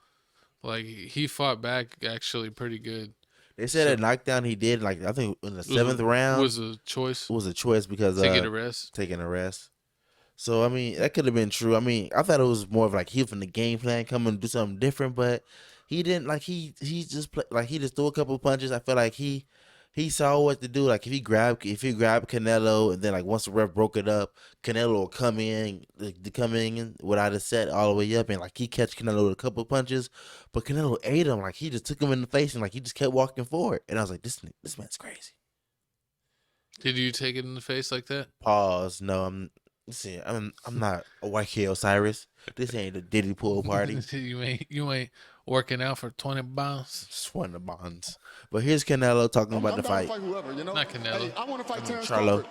Like, he fought back actually pretty good. They said a knockdown he did, like, I think in the 7th round was a choice. It was a choice because taking a rest. So, I mean, that could have been true. I mean, I thought it was more of like he from the game plan, come and do something different, but he didn't. Like, he just he just threw a couple punches. I feel like he saw what to do. Like, if he grabbed Canelo, and then like once the ref broke it up, Canelo will come in without a set all the way up, and like he catch Canelo with a couple punches, but Canelo ate him. Like, he just took him in the face, and like he just kept walking forward. And I was like, this man's crazy. Did you take it in the face like that? Pause. No, I'm not a white kid Osiris. This ain't a Diddy pool party. you ain't working out for 20 bonds. 20 bonds. But here's Canelo talking about the fight. Whoever, Not Canelo. Hey, I want to fight Terrence Charlo. Crawford.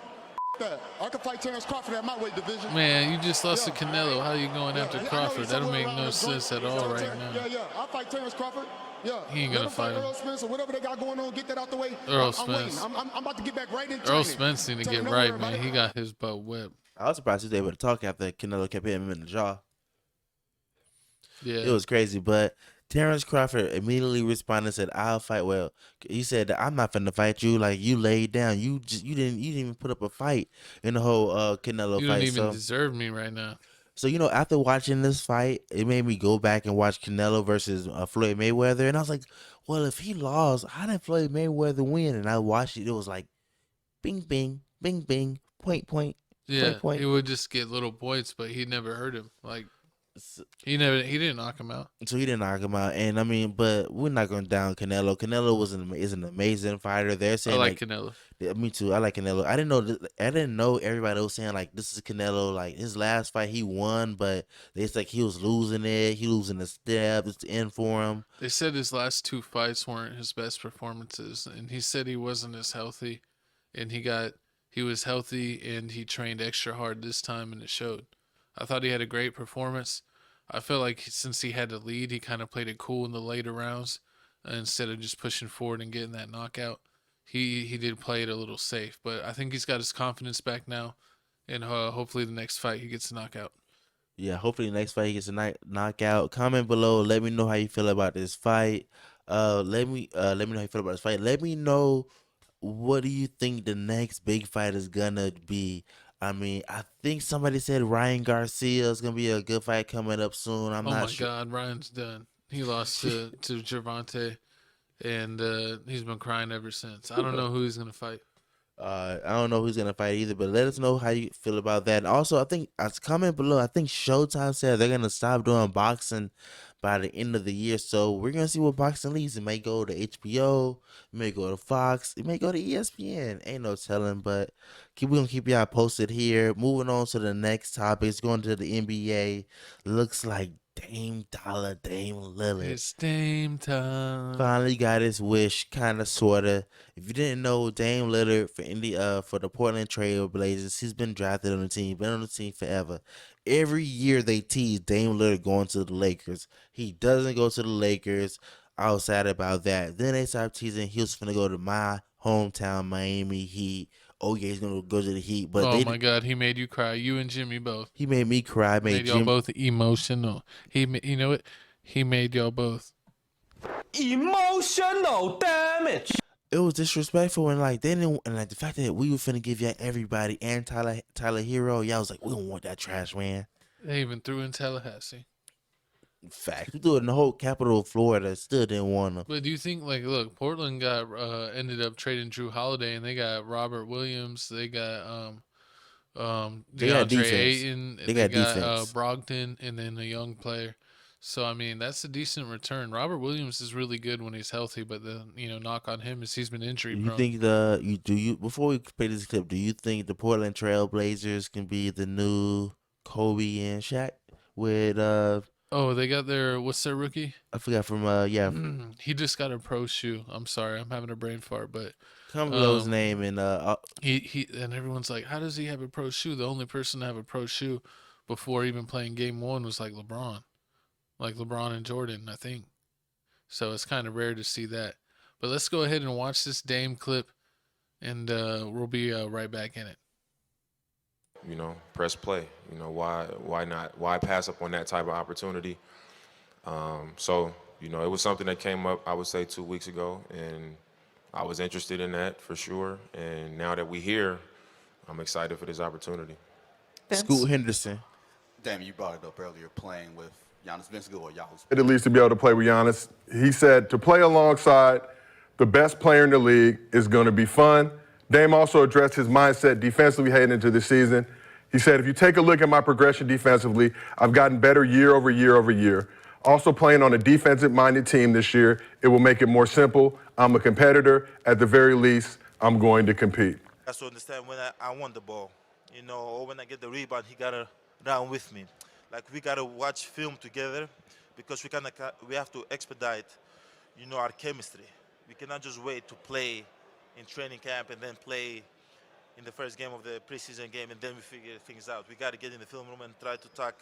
That. I can fight Terrence Crawford at my weight division. Man, you just lost to Canelo. How you going after Crawford? That don't make no sense at all right now. Yeah. I'll fight Terrence Crawford. Yeah. He ain't gonna fight him. Earl Spence or whatever they got going on. Get that out the way. Earl Spence. I'm about to get back right in. Earl Spence need to get right, man. He got his butt whipped. I was surprised he was able to talk after Canelo kept hitting him in the jaw. Yeah. It was crazy, but Terrence Crawford immediately responded and said, "I'll fight." Well, he said, "I'm not finna fight you. Like, you laid down. You didn't even put up a fight in the whole Canelo you fight. You don't even deserve me right now." So, after watching this fight, it made me go back and watch Canelo versus Floyd Mayweather. And I was like, well, if he lost, how did Floyd Mayweather win? And I watched it. It was like, bing, bing, bing, bing, point, point, Yeah, point, point. he would just get little points, but he never hurt him. Like, he didn't knock him out. So he didn't knock him out. And, I mean, but we're not going down Canelo. Canelo is an amazing fighter. They're saying, I like Canelo. Yeah, me too. I like Canelo. I didn't know everybody was saying like this is Canelo. Like his last fight, he won, but it's like he was losing it. He losing the step. It's the end for him. They said his last 2 fights weren't his best performances, and he said he wasn't as healthy, and he was healthy and he trained extra hard this time, and it showed. I thought he had a great performance. I feel like since he had to lead, he kind of played it cool in the later rounds instead of just pushing forward and getting that knockout. He did play it a little safe, but I think he's got his confidence back now, and hopefully the next fight he gets a knockout. Yeah, hopefully the next fight he gets a knockout. Comment below. Let me know how you feel about this fight. Let me know how you feel about this fight. Let me know what do you think the next big fight is gonna be. I mean, I think somebody said Ryan Garcia is gonna be a good fight coming up soon. I'm not sure. Oh my God, Ryan's done. He lost to Gervonta. And he's been crying ever since. I don't know who he's gonna fight. I don't know who's gonna fight either, but let us know how you feel about that. And also, I think comment below. I think Showtime said they're gonna stop doing boxing by the end of the year. So we're gonna see what boxing leads. It may go to HBO, it may go to Fox, it may go to ESPN. Ain't no telling, but we're gonna keep y'all posted here. Moving on to the next topic. It's going to the NBA. Looks like Dame Lillard. It's Dame time. Finally got his wish, kind of, sorta. If you didn't know, Dame Lillard for the Portland Trail Blazers, he's been drafted on the team, been on the team forever. Every year they tease Dame Lillard going to the Lakers. He doesn't go to the Lakers. I was sad about that. Then they started teasing he was going to go to my hometown, Miami Heat. Oh yeah, he's gonna go to the Heat. But oh my God, he made you cry. You and Jimmy both. He made me cry. Made y'all both emotional. You know what? He made y'all both emotional damage. It was disrespectful and like they didn't, and like the fact that we were finna give y'all everybody and Tyler Hero. Y'all was like, we don't want that trash man. They even threw in Tallahassee. Fact, we threw it in the whole capital of Florida. Still didn't want them. But do you think, like, look, Portland got ended up trading Drew Holiday, and they got Robert Williams. They got DeAndre Ayton. They got Brogdon, and then a young player. So I mean, that's a decent return. Robert Williams is really good when he's healthy, but the knock on him is he's been injury prone. You think before we play this clip, do you think the Portland Trail Blazers can be the new Kobe and Shaq with Oh, they got what's their rookie? I forgot from he just got a pro shoe. I'm sorry, I'm having a brain fart, but Cumberland's name and he and everyone's like, how does he have a pro shoe? The only person to have a pro shoe before even playing game 1 was like LeBron and Jordan, I think. So it's kind of rare to see that. But let's go ahead and watch this Dame clip, and we'll be right back in it. Press play. Why not? Why pass up on that type of opportunity? So, it was something that came up, I would say, 2 weeks ago, and I was interested in that for sure. And now that we're here, I'm excited for this opportunity. Scoot Henderson. Damn, you brought it up earlier, playing with Giannis. Vince Gill or Yahoo. At least to be able to play with Giannis. He said to play alongside the best player in the league is going to be fun. Dame also addressed his mindset defensively heading into the season. He said, if you take a look at my progression defensively, I've gotten better year over year over year. Also playing on a defensive-minded team this year, it will make it more simple. I'm a competitor. At the very least, I'm going to compete. I have to understand when I want the ball, or when I get the rebound, he got to run with me. Like, we got to watch film together because we have to expedite, our chemistry. We cannot just wait to play in training camp and then play in the first game of the preseason game and then we figure things out. We got to get in the film room and try to talk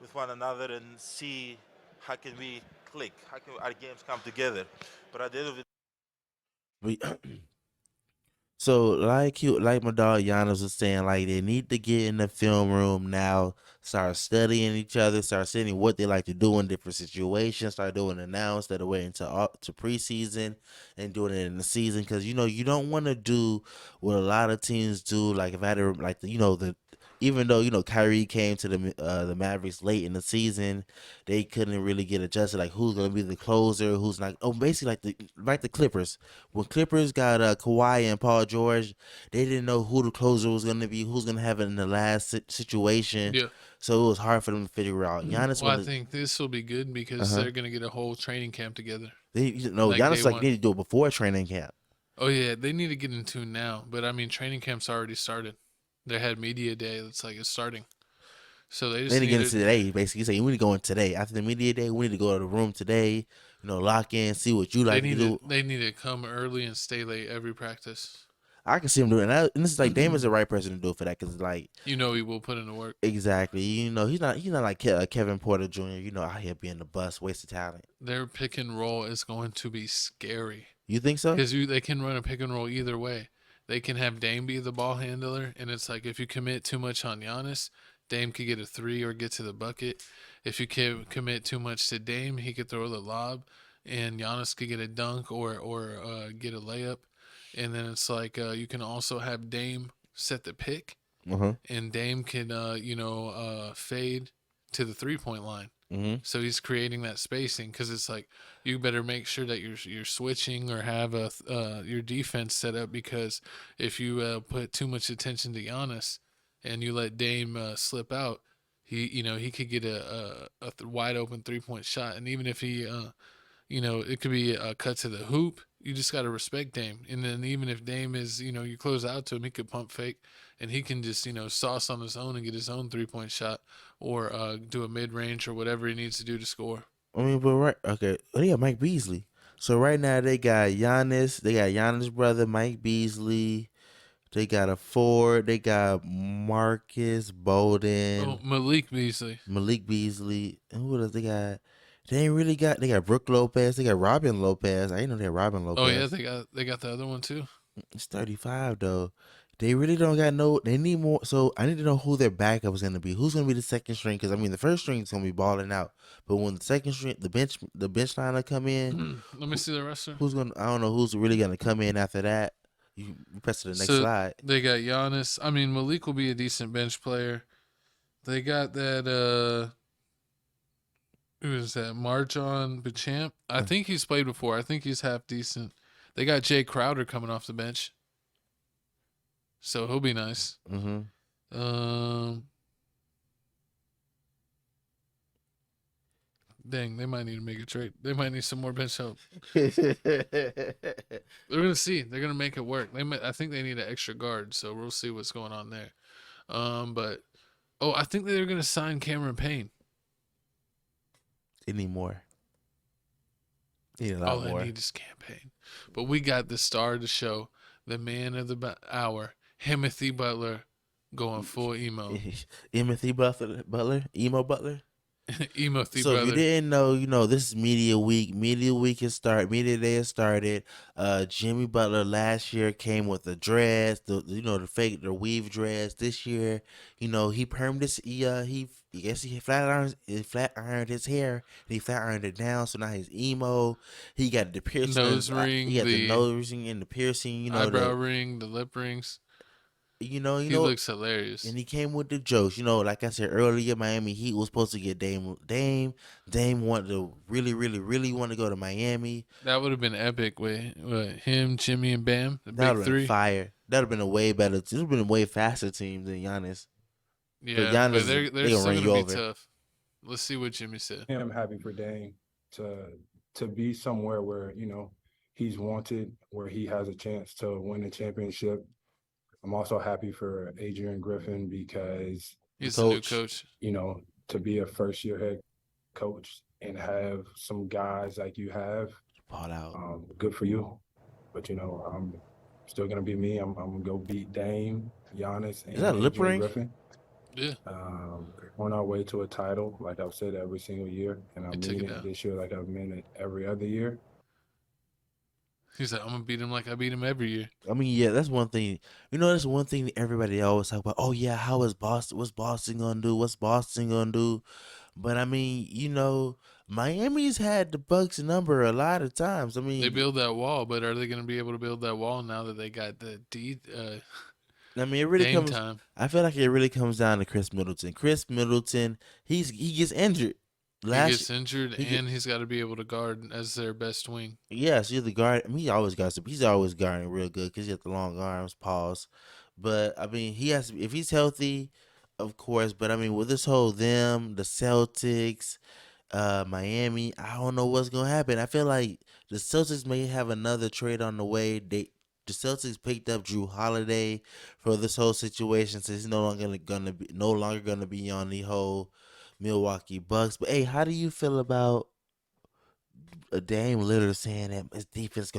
with one another and see how can we click, how can our games come together. But at the end of the So like my dog Giannis was saying, like they need to get in the film room now, start studying each other, start seeing what they like to do in different situations, start doing it now instead of waiting to preseason and doing it in the season. Because you don't want to do what a lot of teams do. Like if I had to, even though Kyrie came to the Mavericks late in the season, they couldn't really get adjusted. Like who's gonna be the closer, who's not. Oh, basically like the Clippers. When Clippers got Kawhi and Paul George, they didn't know who the closer was gonna be, who's gonna have it in the last situation. Yeah. So it was hard for them to figure out. Giannis, Well, I think this will be good because they're gonna get a whole training camp together. Giannis need to do it before training camp. Oh yeah, they need to get in tune now. But I mean, training camp's already started. They had media day. It's like it's starting. So they just need to get to in today. Basically, say we need to go in today. After the media day, we need to go to the room today. Lock in, see what you like to do. They need to come early and stay late every practice. I can see him doing that, and this is like Dame is the right person to do it for that because like he will put in the work. Exactly. He's not like Kevin Porter Jr. Out here being the bust, waste of talent. Their pick and roll is going to be scary. You think so? Because they can run a pick and roll either way. They can have Dame be the ball handler, and it's like if you commit too much on Giannis, Dame could get a 3 or get to the bucket. If you commit too much to Dame, he could throw the lob, and Giannis could get a dunk or get a layup. And then it's like you can also have Dame set the pick, and Dame can fade to the 3-point line. So he's creating that spacing because it's like you better make sure that you're switching or have your defense set up, because if you put too much attention to Giannis and you let Dame slip out, he could get a wide open 3-point shot, and even if he it could be a cut to the hoop. You just got to respect Dame. And then even if Dame is, you close out to him, he could pump fake and he can just, sauce on his own and get his own 3-point shot or do a mid-range or whatever he needs to do to score. I mean, but right. Okay. They got Mike Beasley. So right now they got Giannis. They got Giannis' brother, Mike Beasley. They got a Ford. They got Marcus Bolden. Oh, Malik Beasley. And who else they got? They got Brooke Lopez. They got Robin Lopez. I didn't know they had Robin Lopez. Oh yeah, they got the other one too. It's 35 though. They really don't got they need more. So I need to know who their backup is going to be. Who's going to be the second string? Because I mean, the first string is going to be balling out. But when the second string, the bench lineup come in. Let me see the roster. I don't know who's really going to come in after that. You press to the next slide. They got Giannis. I mean, Malik will be a decent bench player. They got that. Who is that? Marjon Beauchamp. I think he's played before. I think he's half decent. They got Jay Crowder coming off the bench, so he'll be nice. Dang, they might need to make a trade. They might need some more bench help. They're gonna see. They're gonna make it work. I think they need an extra guard, so we'll see what's going on there. I think they're gonna sign Cameron Payne. They need more. They need a lot more. They need is campaign. But we got the star of the show, the man of the hour, Timothy Butler, going full emo. Timothy Butler? Emo Butler? Emo-thy so brother. If you didn't know, this is Media Week. Media Day has started. Jimmy Butler last year came with the dreads, the weave dreads. This year, he permed his, he flat ironed his hair. He flat ironed it down, so now he's emo. He got the piercing, nose ring, he got the nose ring and the piercing. Eyebrow ring, the lip rings. He looks hilarious, and he came with the jokes. Like I said earlier, Miami Heat was supposed to get Dame. Dame wanted to really want to go to Miami. That would have been epic with him, Jimmy, and Bam. The big three. Fire. That would have been a way better. This would have been a way faster team than Giannis. Yeah, but they're still gonna be tough. Let's see what Jimmy said. I'm happy for Dame to be somewhere where he's wanted, where he has a chance to win a championship. I'm also happy for Adrian Griffin because he's a new coach. To be a first-year head coach and have some guys like you have, good for you. But I'm still gonna be me. I'm gonna go beat Dame, Giannis, and Adrian Griffin. Yeah. On our way to a title, like I've said every single year, and I'm meaning it this year like I've meant it every other year. He's like, I'm gonna beat him like I beat him every year. I mean, yeah, that's one thing. That's one thing that everybody always talk about. Oh yeah, how is Boston? What's Boston gonna do? What's Boston gonna do? But I mean, Miami's had the Bucks number a lot of times. I mean, they build that wall, but are they gonna be able to build that wall now that they got I mean, it really Dame comes. time. I feel like it really comes down to Chris Middleton. Chris Middleton, he gets injured. He gets injured, and he's got to be able to guard as their best wing. Yes, he's the guard. I mean, he's always guarding real good because he has the long arms. Pause. But I mean, he has if he's healthy, of course. But I mean, with this whole the Celtics, Miami, I don't know what's gonna happen. I feel like the Celtics may have another trade on the way. The Celtics picked up Drew Holiday for this whole situation, since he's no longer gonna be on the whole Milwaukee Bucks. But hey, how do you feel about Dame Lillard saying that his defense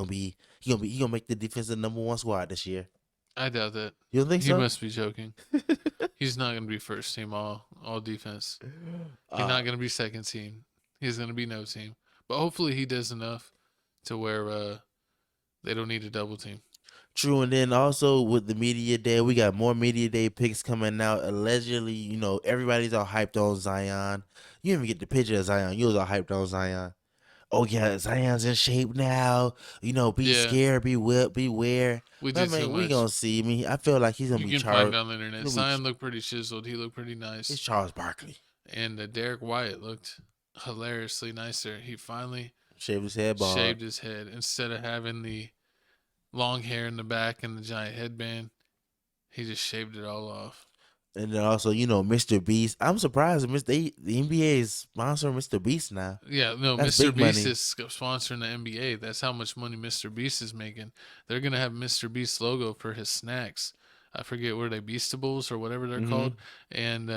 he gonna make the defense the #1 squad this year? I doubt that. You don't think he so? He must be joking. He's not gonna be first team all defense. He's not gonna be second team. He's gonna be no team. But hopefully he does enough to where they don't need a double team. True, and then also with the media day, we got more media day picks coming out. Allegedly, everybody's all hyped on Zion. You didn't even get the picture of Zion. You was all hyped on Zion. Oh yeah, Zion's in shape now. Be scared, be whipped, beware. We did too much. We gonna see. I feel like he's gonna be You can Charles. find on the internet. Zion looked pretty chiseled. He looked pretty nice. It's Charles Barkley. And Derek White looked hilariously nicer. He finally shaved his head bald. Shaved his head instead of having the long hair in the back and the giant headband. He just shaved it all off. And then also, Mr. Beast. I'm surprised the NBA is sponsoring Mr. Beast now. Yeah, no, That's Mr. big Beast money. is sponsoring the NBA. That's how much money Mr. Beast is making. They're gonna have Mr. Beast logo for his snacks. I forget what are they, Beastables or whatever they're called. And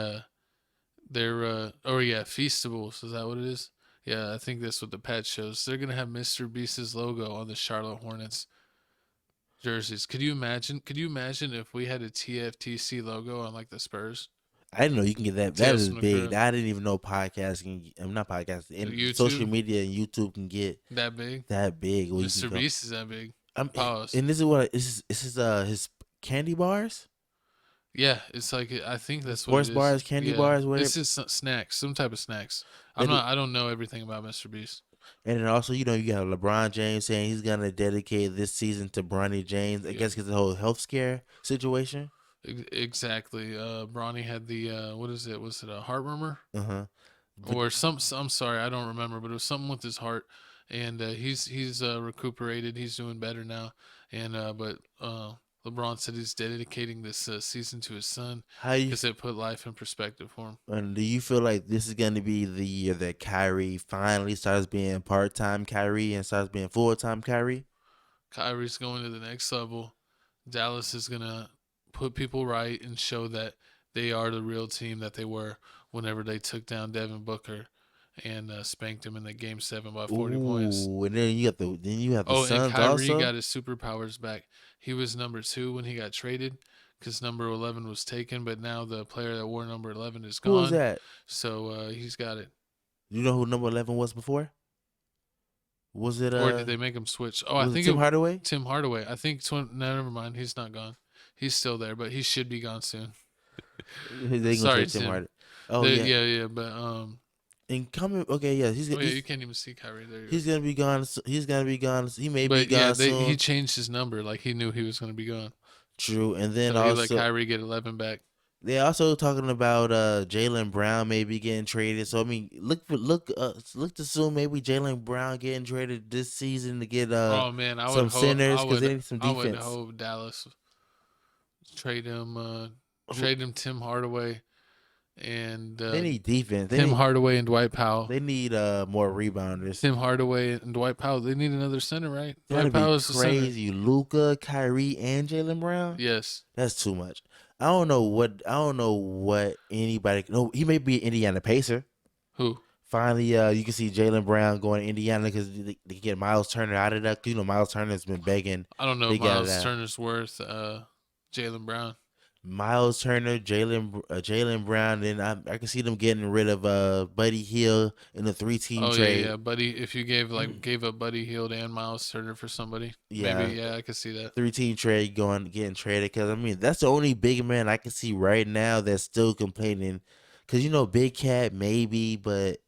they're Feastables. Is that what it is? Yeah, I think that's what the patch shows. They're gonna have Mr. Beast's logo on the Charlotte Hornets jerseys. Could you imagine if we had a TFTC logo on like the Spurs? I didn't know you can get that. That is big. I didn't even know podcasting. I'm not podcasting. Social media and YouTube can get that big. That big. Mr. Beast is that big. Pause. And this is what is his candy bars. Yeah, it's like I think that's what it is. Sports bars, candy bars. Whatever. This is snacks, some type of snacks. I don't know everything about Mr. Beast. And then also, you got LeBron James saying he's gonna dedicate this season to Bronny James. I guess because the whole health scare situation. Exactly. Bronny had the what is it? Was it a heart murmur? Or some? I'm sorry, I don't remember, but it was something with his heart. And he's recuperated. He's doing better now. And but LeBron said he's dedicating this season to his son because it put life in perspective for him. And do you feel like this is going to be the year that Kyrie finally starts being part-time Kyrie and starts being full-time Kyrie? Kyrie's going to the next level. Dallas is going to put people right and show that they are the real team that they were whenever they took down Devin Booker and spanked him in the Game 7 by 40 points. And then you have the Suns and Kyrie also? got his superpowers back. He was number 2 when he got traded because number 11 was taken, but now the player that wore number 11 is gone. Who was that? So he's got it. You know who number 11 was before? Was it? Or did they make him switch? Oh, I think Tim Hardaway. Tim Hardaway. I think. No, never mind. He's not gone. He's still there, but he should be gone soon. Sorry, Tim Hardaway. Oh yeah. But and coming. Okay, yeah. you can't even see Kyrie there. He's gonna be gone. He's gonna be gone. He may be gone soon. He changed his number. Like he knew he was gonna be gone. True, and then so also he let Kyrie get 11 back. They're also talking about Jaylen Brown maybe getting traded. So I mean, look to soon maybe Jaylen Brown getting traded this season to get some centers because they need some defense. I would hope Dallas trade him Tim Hardaway and they need defense. Hardaway and Dwight Powell. They need more rebounders. Tim Hardaway and Dwight Powell. They need another center, right? Dwight Powell is crazy. Luka, Kyrie, and Jaylen Brown. Yes, that's too much. I don't know what anybody. No, he may be an Indiana Pacer. Who? Finally, you can see Jaylen Brown going to Indiana because they get Miles Turner out of that. Miles Turner's been begging. I don't know if Miles Turner's worth Jaylen Brown. Miles Turner, Jaylen Brown, then I can see them getting rid of Buddy Hield in the 3-team trade. Yeah, Buddy. If you gave up Buddy Hield and Miles Turner for somebody, maybe I could see that 3-team trade getting traded because I mean that's the only big man I can see right now that's still complaining because Big Cat maybe, but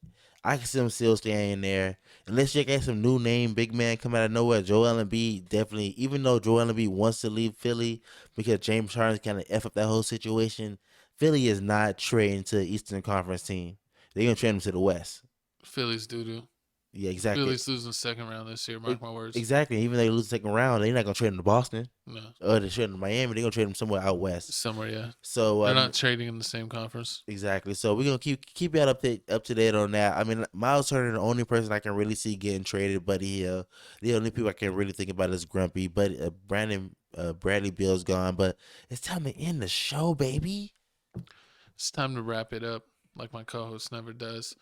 I can see him still staying there. Unless you get some new name, big man come out of nowhere. Joel Embiid definitely, even though Joel Embiid wants to leave Philly because James Harden kind of F up that whole situation, Philly is not trading to the Eastern Conference team. They're going to trade him to the West. Philly's doo-doo. Yeah, exactly. Philly's losing second round this year, mark my words. Exactly. Even though they lose the second round, they're not going to trade him to Boston. No. Or they trade him to Miami. They're going to trade him somewhere out west. Somewhere, yeah. So they're not trading in the same conference. Exactly. So we're going to keep y'all up to date on that. I mean, Miles Turner, the only person I can really see getting traded, Buddy Hill. The only people I can really think about is Grumpy. But Bradley Beal's gone. But it's time to end the show, baby. It's time to wrap it up. Like my co-host never does.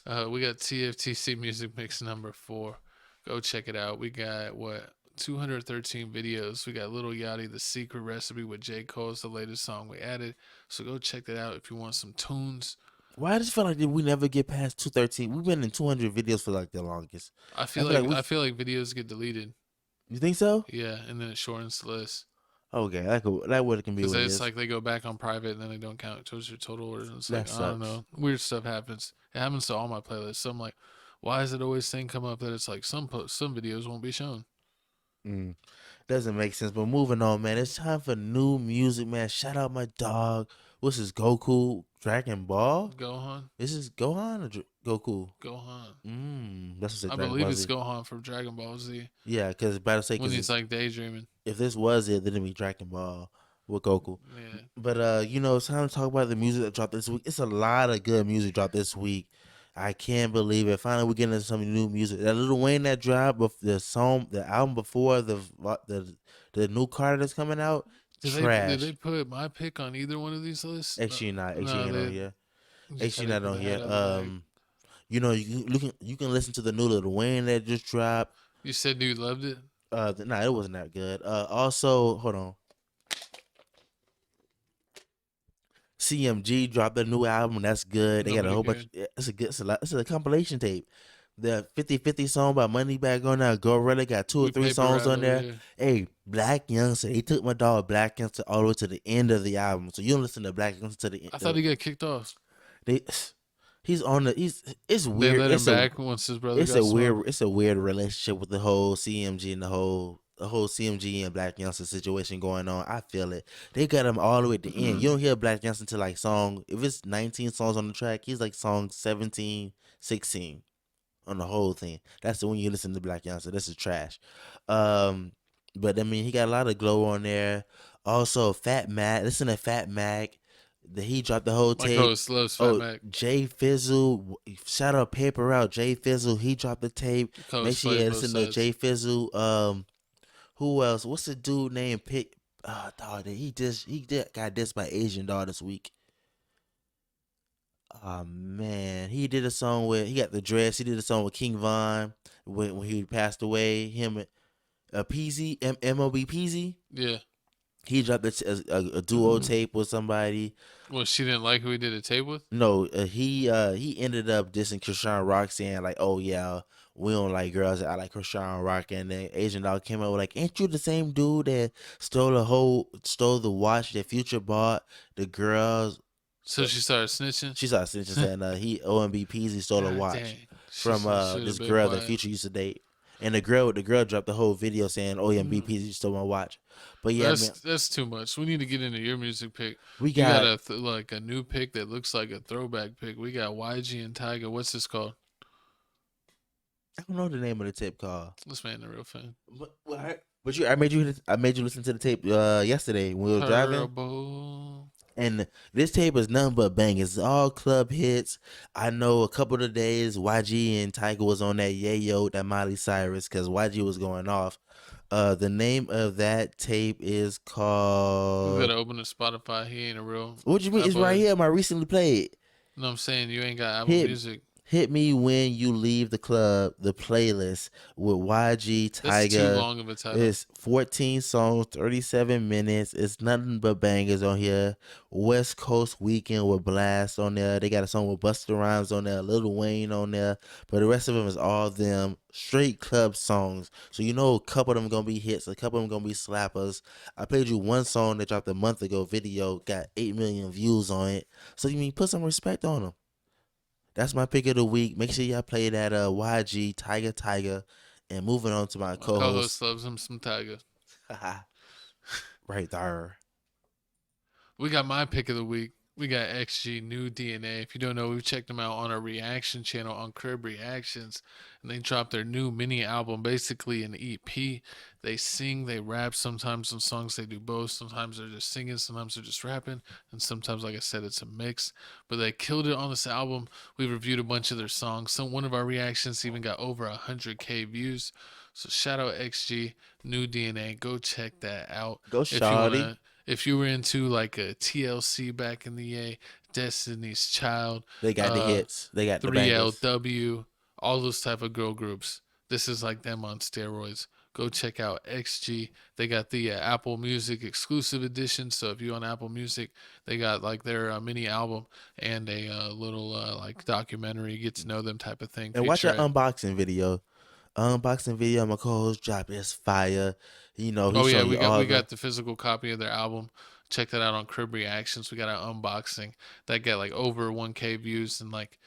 We got TFTC Music Mix number 4. Go check it out. We got 213 videos. We got Lil Yachty, The Secret Recipe with J. Cole is the latest song we added. So go check that out if you want some tunes. Why I just feel like we never get past 213? We've been in 200 videos for like the longest. I feel like videos get deleted. You think so? Yeah, and then it shortens the list. Okay, that would can be what it it's is. like they go back on private and then they don't count towards your total order. It's like, That I don't sucks. know. Weird stuff happens. It happens to all my playlists. So I'm like, why is it always saying come up that it's like some videos won't be shown? Doesn't make sense. But moving on, man. It's time for new music, man. Shout out my dog. What's his Goku Dragon Ball? Gohan. This is Gohan or Goku? Gohan. That's what I believe it's Gohan from Dragon Ball Z. Yeah, because about to say when he's like daydreaming. If this was it, then it'd be Dragon Ball with Goku. Yeah. But it's time to talk about the music that dropped this week. It's a lot of good music dropped this week. I can't believe it. Finally, we're getting into some new music. That Lil Wayne that dropped, the album before the new Cardi that's coming out, trash. Did they put my pick on either one of these lists? Actually not. Actually No, not they- on here. just Actually had not it on put here. that out of the You can listen to the new Lil Wayne that just dropped. You said you loved it? Nah, it wasn't that good. Also, hold on. CMG dropped a new album. That's good. They got a whole bunch. It's a compilation tape. The 50-50 song by Moneybagg on there. Gorilla got 2 or 3 songs on there. Hey, Black Youngster. They took my dog Black Youngster all the way to the end of the album. So you don't listen to Black Youngster to the end. I thought he got kicked off. He's on the. It's They weird. let It's him back once his brother It's got a weird. smoked. It's a weird relationship with the whole CMG and the whole CMG and Black Youngster situation going on. I feel it. They got him all the way at the end. You don't hear Black Youngster till like song. If it's 19 songs on the track, he's like song 17, 16 on the whole thing. That's the when you listen to Black Youngster. This is trash. But I mean, he got a lot of glow on there. Also, Fat Mac. Listen to Fat Mac. He dropped the whole My tape. co-host loves Fat Mac. Jay Fizzle. Shout out Paper Out. Jay Fizzle. He dropped the tape. Co-host Make sure you plays both listen to sides. Jay Fizzle. Who else? What's the dude named Pick? Dog, he got dissed by Asian dog this week. Oh man, he did a song with. He got the dress. He did a song with King Von when he passed away. Him, Peasy, MOB Peasy. Yeah. He dropped a duo tape with somebody. Well, she didn't like who he did a tape with? No, he ended up dissing Krishan Rock, saying like, "Oh yeah, we don't like girls. I like Krishan Rock." And then Asian dog came out with like, "Ain't you the same dude that stole the watch that Future bought the girls?" So she started snitching? She started snitching, saying he OMB Peasy stole a God watch dang. from Should've this been girl that quiet. Future used to date. And the girl dropped the whole video saying OMB Peasy stole my watch. But yeah, man, that's too much. We need to get into your music pick. We You got- got a new pick that looks like a throwback pick. We got YG and Tyga. What's this called? I don't know the name of the tape called. This man a real fan. But I made you listen to the tape yesterday when we were driving. Terrible. And this tape is nothing but bangers. It's all club hits. I know a couple of days YG and Tyga was on that Yayo, that Miley Cyrus, because YG was going off. The name of that tape is You called. gotta open the Spotify. He ain't a real. What you mean? It's Apple- right here. My recently played. No, I'm saying you ain't got Apple Music. Hit Me When You Leave the Club, the playlist with YG, Tyga. That's too long of a title. It's 14 songs, 37 minutes. It's nothing but bangers on here. West Coast Weekend with Blast on there. They got a song with Busta Rhymes on there, Lil Wayne on there. But the rest of them is all them straight club songs. So you know a couple of them going to be hits. A couple of them going to be slappers. I played you one song that dropped a month ago. Video got 8 million views on it. So you mean put some respect on them. That's my pick of the week. Make sure y'all play that YG Tiger. And moving on to my co-host. Co-host loves him some Tiger. Right there. We got my pick of the week. We got XG New DNA. If you don't know, we've checked them out on our reaction channel on Crib Reactions. And they dropped their new mini album, basically an EP. They sing, they rap. Sometimes some songs they do both. Sometimes they're just singing, sometimes they're just rapping. And sometimes, like I said, it's a mix. But they killed it on this album. We reviewed a bunch of their songs. One of our reactions even got over 100K views. So shout out XG New DNA. Go check that out. Go shawty. If you were into like a TLC back in the day, Destiny's Child, they got the hits. They got the 3LW, all those type of girl groups. This is like them on steroids. Go check out XG. They got the Apple Music exclusive edition. So if you're on Apple Music, they got like their mini album and a little like documentary, get to know them type of thing. And watch that unboxing video. My co-host dropped is fire. You know, we got the physical copy of their album. Check that out on Crib Reactions. We got an unboxing that got like over 1K views in like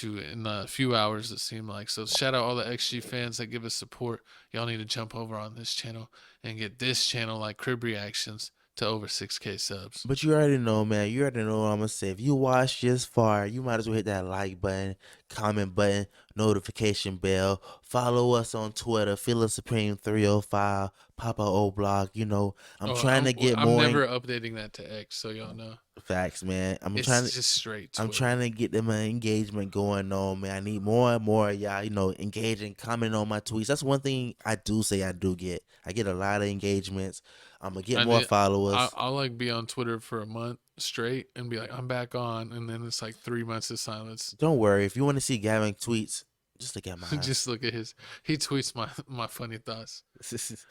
in a few hours, it seemed like. So shout out all the XG fans that give us support. Y'all need to jump over on this channel and get this channel like Crib Reactions to over 6K subs. But you already know, man. You already know what I'm going to say. If you watch this far, you might as well hit that like button, comment button, notification bell. Follow us on Twitter, Philip Supreme 305, Papa O Blog. You know, I'm trying to get more. I'm never updating that to X, so y'all know. Facts, man. It's just straight Twitter. I'm trying to get them engagement going on, man. I need more and more of y'all, you know, engaging, commenting on my tweets. That's one thing I do say I do get. I get a lot of engagements. I'm going to get more followers. I'll like be on Twitter for a month straight and be like, I'm back on. And then it's like 3 months of silence. Don't worry. If you want to see Gavin tweets, just look at mine. Just look at his. He tweets my funny thoughts.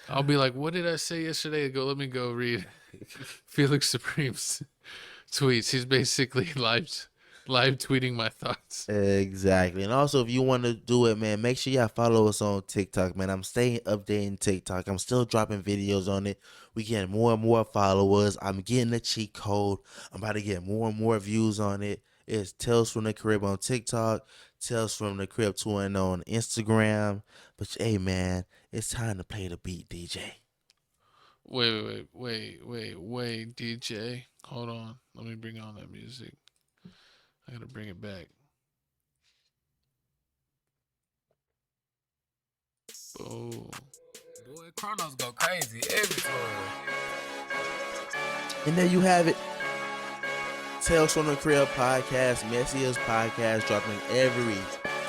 I'll be like, what did I say yesterday? Let me go read Felix Supreme's tweets. He's basically live tweeting my thoughts. Exactly. And also, if you want to do it, man, make sure y'all follow us on TikTok, man. I'm staying updating TikTok. I'm still dropping videos on it. We getting more and more followers. I'm getting the cheat code. I'm about to get more and more views on it. It's Tales from the Crib on TikTok, Tales from the Crib 2.0 on Instagram. But hey, man, it's time to play the beat, DJ. Wait, DJ. Hold on. Let me bring on that music. I gotta bring it back. Oh. Boy, Chronos go crazy every time. And there you have it. Tales from the Crib podcast, Messiest podcast, dropping every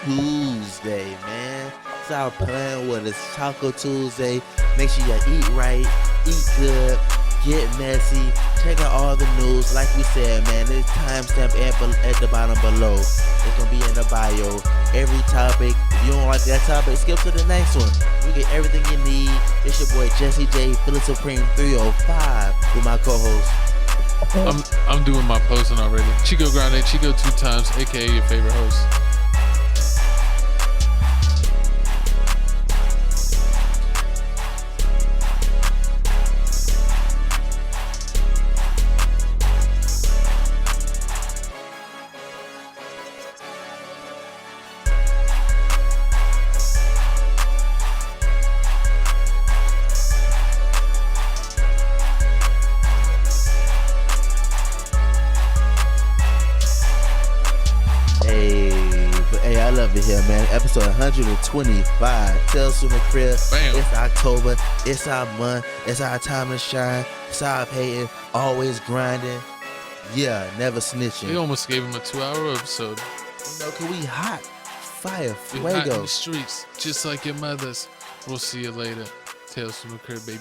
Tuesday, man. It's our plan with it's Taco Tuesday. Make sure you eat right, eat good, get messy. Check out all the news. Like we said, man, there's timestamp at the bottom below. It's going to be in the bio. Every topic. If you don't like that topic, skip to the next one. You get everything you need. It's your boy Jesse J, Philip Supreme 305 with my co-host. I'm doing my posting already. Chico Grande, Chico 2 times, aka your favorite host. Here, man. Episode 125. Tales from the Crib. Bam. It's October. It's our month. It's our time to shine. Stop hating. Always grinding. Yeah, never snitching. We almost gave him a 2-hour episode. You know, cause we hot. Fire. We hot in Fuego. the streets, just like your mothers. We'll see you later. Tales from the Crib, baby.